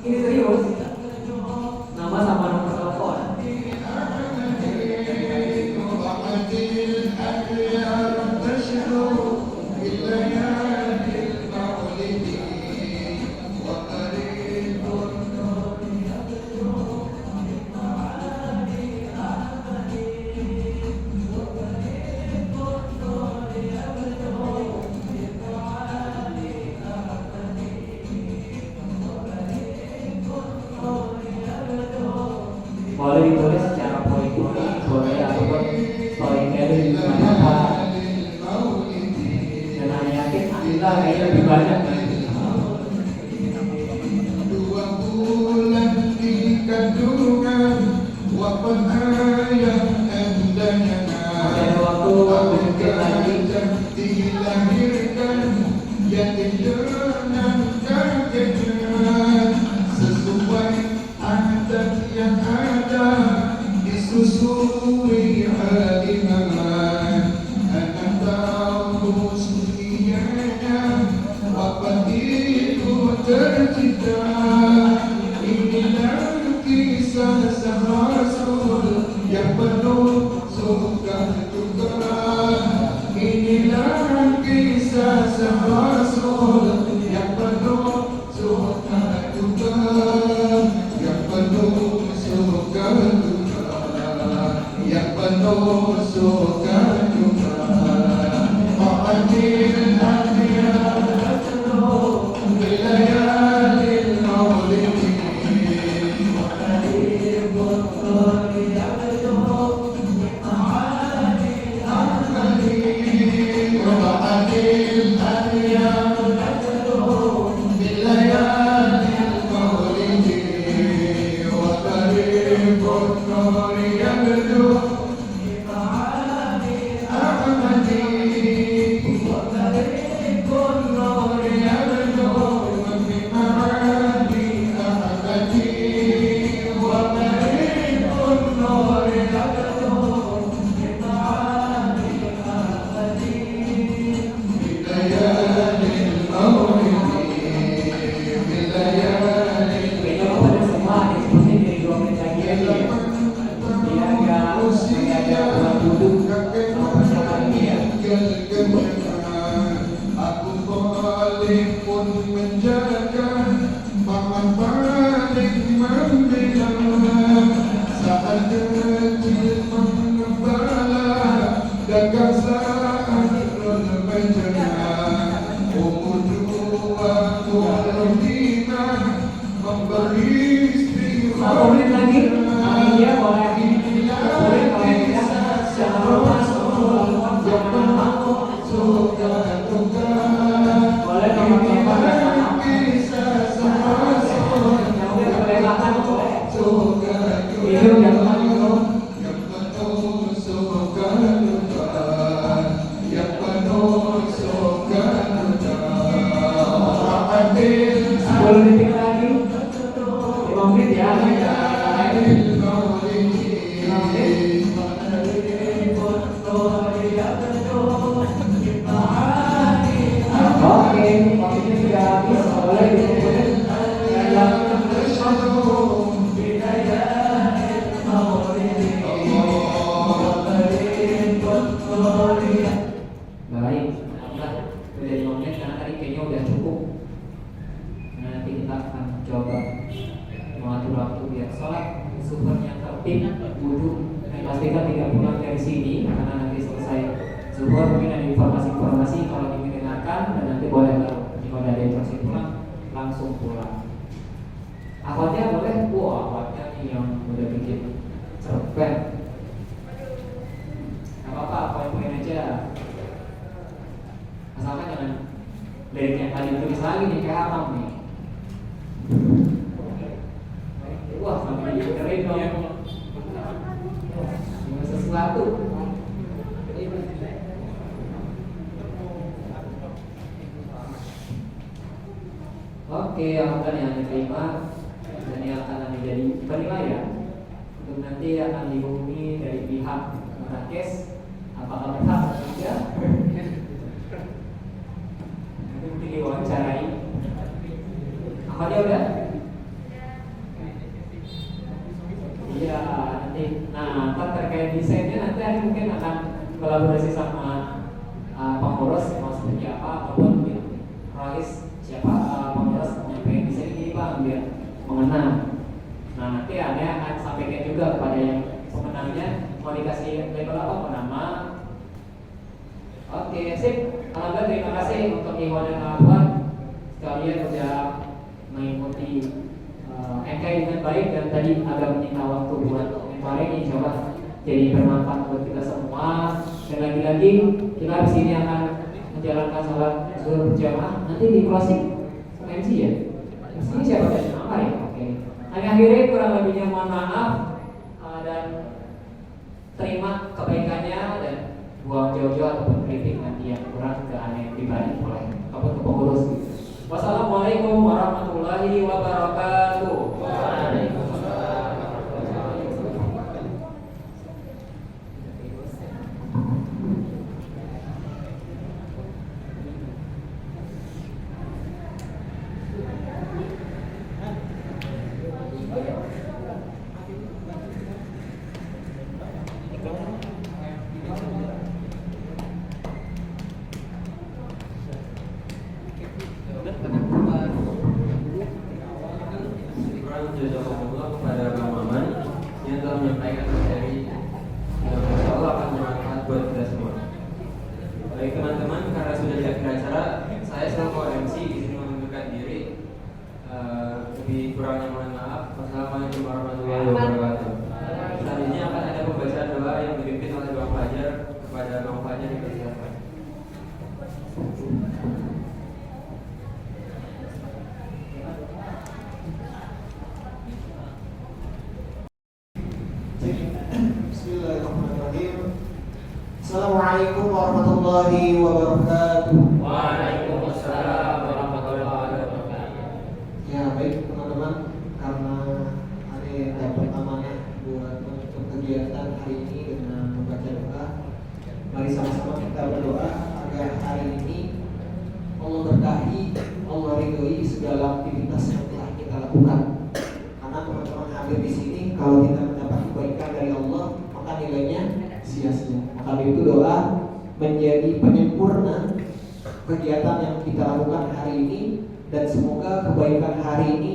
Ini serius. Nama sama nomor telepon. Boleh ditulis secara poin-poin, boleh ataupun storytelling di mana. Dan saya yakin Anda kayaknya lebih banyak kan. 2 bulan di kandungan, wafat ayah endanya. Masih ada waktu 7 menit lagi. Dilahirkan yatim dengan kagetnya, sesuai adat yang ada, disusui haliman. Anak tahu surianya, wafat itu tercipta. Inilah kisah sang Rasul yang penuh suka duka. Inilah kisah sang Rasul yang penuh Salih pun menjaga, paman paling membela. Saat kecil mengembala, dagang saat remaja. Umur 25 memberi istri. 1 menit lagi. Dia boleh boleh boleh ya. Jangan masuk, jangan masuk, jangan buka. Boleh teman-teman jangan boleh makan boleh. Minum jangan minum. Yang penuh surga Tuhan, yang penuh surga Tuhan. 10 detik lagi. 5 menit ya. Oke, waktunya sudah habis. Boleh dikumpulin. Baik, alhamdulillah udah 5 menit karena tadi kayaknya udah cukup. Nah, nanti kita akan coba mengatur waktu biar sholat zuhurnya tertib, wudhu, dan pastikan tidak pulang dari sini karena nanti selesai zuhur mungkin ada informasi-informasi kalau ingin dengarkan dan nanti boleh kalau ada instruksi pulang langsung pulang. Akhwatnya boleh, akhwatnya nih yang udah bikin cerpen. Gak apa-apa, poin-poin aja. Asalkan jangan lirik yang tadi tulis lagi nih kayak Amang nih. Wah, sampai keren dong. Ini sesuatu. Oke, alhamdulillah yang diterima dan yang akan menjadi penilaian untuk nanti akan dihubungi dari pihak Merakes apakah berhak atau tidak. Nanti mungkin diwawancarai. Apa dia udah? Iya, nanti. Nah, terkait desainnya nanti ada mungkin akan kolaborasi sama pengurus mau seperti apa ataupun mungkin Rois siapa pengurus menyampaikan desain ini Bang biar mengenal. Nah, nanti ada akan sampaikan juga kepada yang pemenangnya mau dikasih label apa nama. Oke, sip. Alhamdulillah terima kasih untuk Iwan dan Ahmad sekalian sudah mengikuti MKI dengan baik dan tadi agak menyita waktu buat kemarin insya Allah jadi bermanfaat buat kita semua. Dan lagi-lagi kita di sini akan menjalankan sholat zuhur berjamaah. Nanti di closing MC ya. Ini siapa tadi? Apa ya? Oke. Nah, akhirnya kurang lebihnya mohon maaf dan terima kebaikannya dan buang jauh-jauh ataupun kritik nanti yang kurang keanehan pribadi oleh ataupun pengurus. Wassalamualaikum warahmatullahi wabarakatuh. Waalaikumsalam warahmatullahi wabarakatuh. Jazakumullah kepada Bang Maman yang telah menyampaikan materi yang insya Allah akan bermanfaat buat kita semua. Baik teman-teman, karena sudah di akhir acara, saya selaku MC di sini mengundurkan diri. Lebih kurangnya mohon maaf. Wassalamualaikum warahmatullahi wabarakatuh. Selanjutnya akan ada pembacaan doa yang dipimpin oleh Bang Fajar kepada Bang Fajar dipersilakan. Bismillahirrahmanirrahim. Assalamualaikum warahmatullahi wabarakatuh. Waalaikumsalam warahmatullahi wabarakatuh. Ya baik teman-teman, karena hari dapat amanah buat menutup kegiatan hari ini dengan membaca doa, mari sama-sama kita berdoa agar hari ini Allah berkahi, Allah ridhoi segala aktivitas yang telah kita lakukan. Karena teman-teman hadir di sini, kalau kita mendapat kebaikan dari Allah, maka nilainya sia-sia. Maka itu doa menjadi penyempurna kegiatan yang kita lakukan hari ini, dan semoga kebaikan hari ini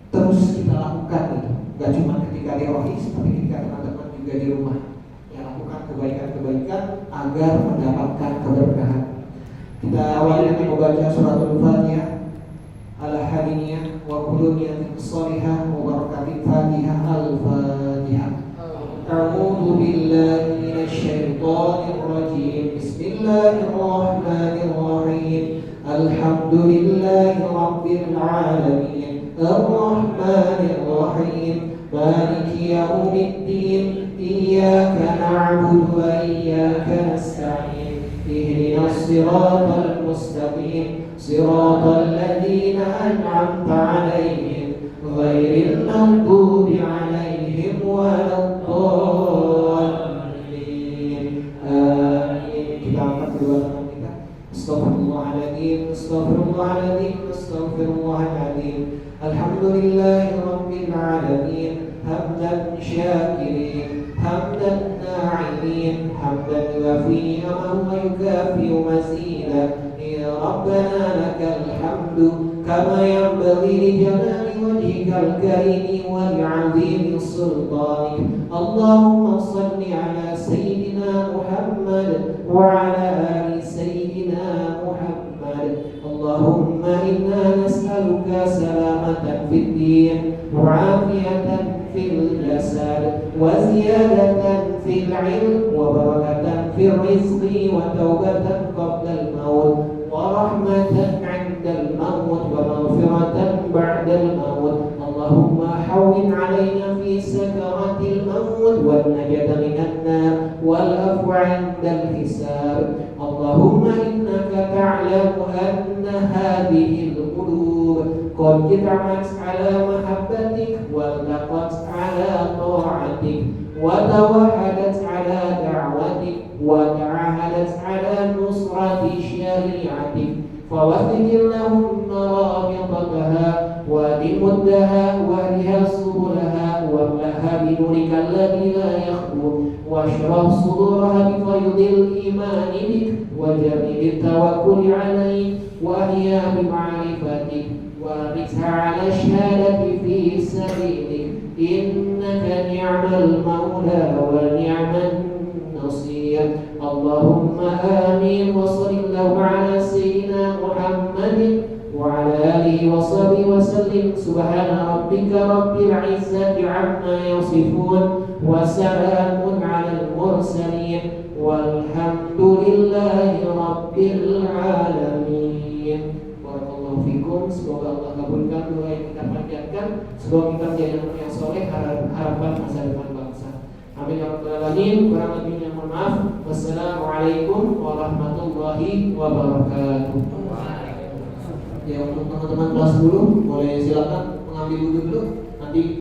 terus kita lakukan gitu. Gak cuma ketika di office, tapi ketika teman-teman juga di rumah. Ya, lakukan kebaikan-kebaikan agar mendapatkan keberkahan. Kita awali dengan membaca suratul Fatihah, al-hadiniyah, wa kuluniyah salihah, wa barakatil Fatihah, al-Fatihah. A'udzu billahi minasy syaithanir rajim. Bismillahirrahmanirrahim. Alhamdulillahi rabbil alamin. Ar-rahmanir rahim. Maliki yaumiddin. Iyyaka na'budu wa iyyaka nasta'in. Ihdinas siratal mustaqim. Siratal ladzina an'amta 'alaihim ghairil maghdubi 'alaihim waladdallin. Amin. Kita angkat kedua tangan kita. Astaghfirullahaladzim, astaghfirullahaladzim, astaghfirullahaladzim. Alhamdulillahi rabbil alamin. Hamdan syakirin, hamdan na'imin, hamdan yuwafi ni'amahu wa yukafi'u mazidah. Ya Rabbana lakal hamdu kama yanbaghi li jalali wajhikal karim wa li'azimi sultanik. Allahumma salli ala sayyidina Muhammad wa ala ali sayyidina Muhammad. Allahumma inna nas'aluka salamatan fid din wa afiyatan fil jasad wa ziyadatan fil ilm wa barakatan fil rizqi wa taubatan qabla al-maut wa rahmatan 'inda al-maut wa maghfiratan ba'da al-maut. Allahumma hawwin 'alaina fi sakaratil maut wan najata minan nar wal afwa 'inda al-hisab. Allahumma innaka ta'lamu anna hadhihi al-qulub qad ijtama'at 'ala mahabbatik wa laqat 'ala ta'atik wa tawahadat 'ala da'watik wa ta'ahadat 'ala nusrati syari'atik. Fawaffiq lahum rabitataha wa dimuddaha wa ihya subulaha wa amlaha binurika alladhi la yakhlu wa ashrah suduraha bi faydil imani bik wa jamil tawakkul alayk wa ahya bi ma'rifatik wa rizha ala syahadati fi sabilik. Innaka ni'mal mawla wa ni'man nasir. Allahumma amin wa sallallahu ala sayyidina Muhammadin wa ala alihi wa sahbihi wa sallim. Subhana rabbika rabbil izzati amma yasifun wa salamun ala al-mursalin walhamdulillahi rabbil alamin. Barakallahu fikum. Semoga Allah kabulkan doa yang kita panjatkan. Semoga kita menjadi anak yang soleh, harapan masa depan bangsa. Amin ya rabbal alamin. Kurang lebihnya mohon maaf. Wassalamualaikum warahmatullahi wabarakatuh. Ya, untuk teman-teman kelas 10 boleh silakan mengambil wudhu dulu. Nanti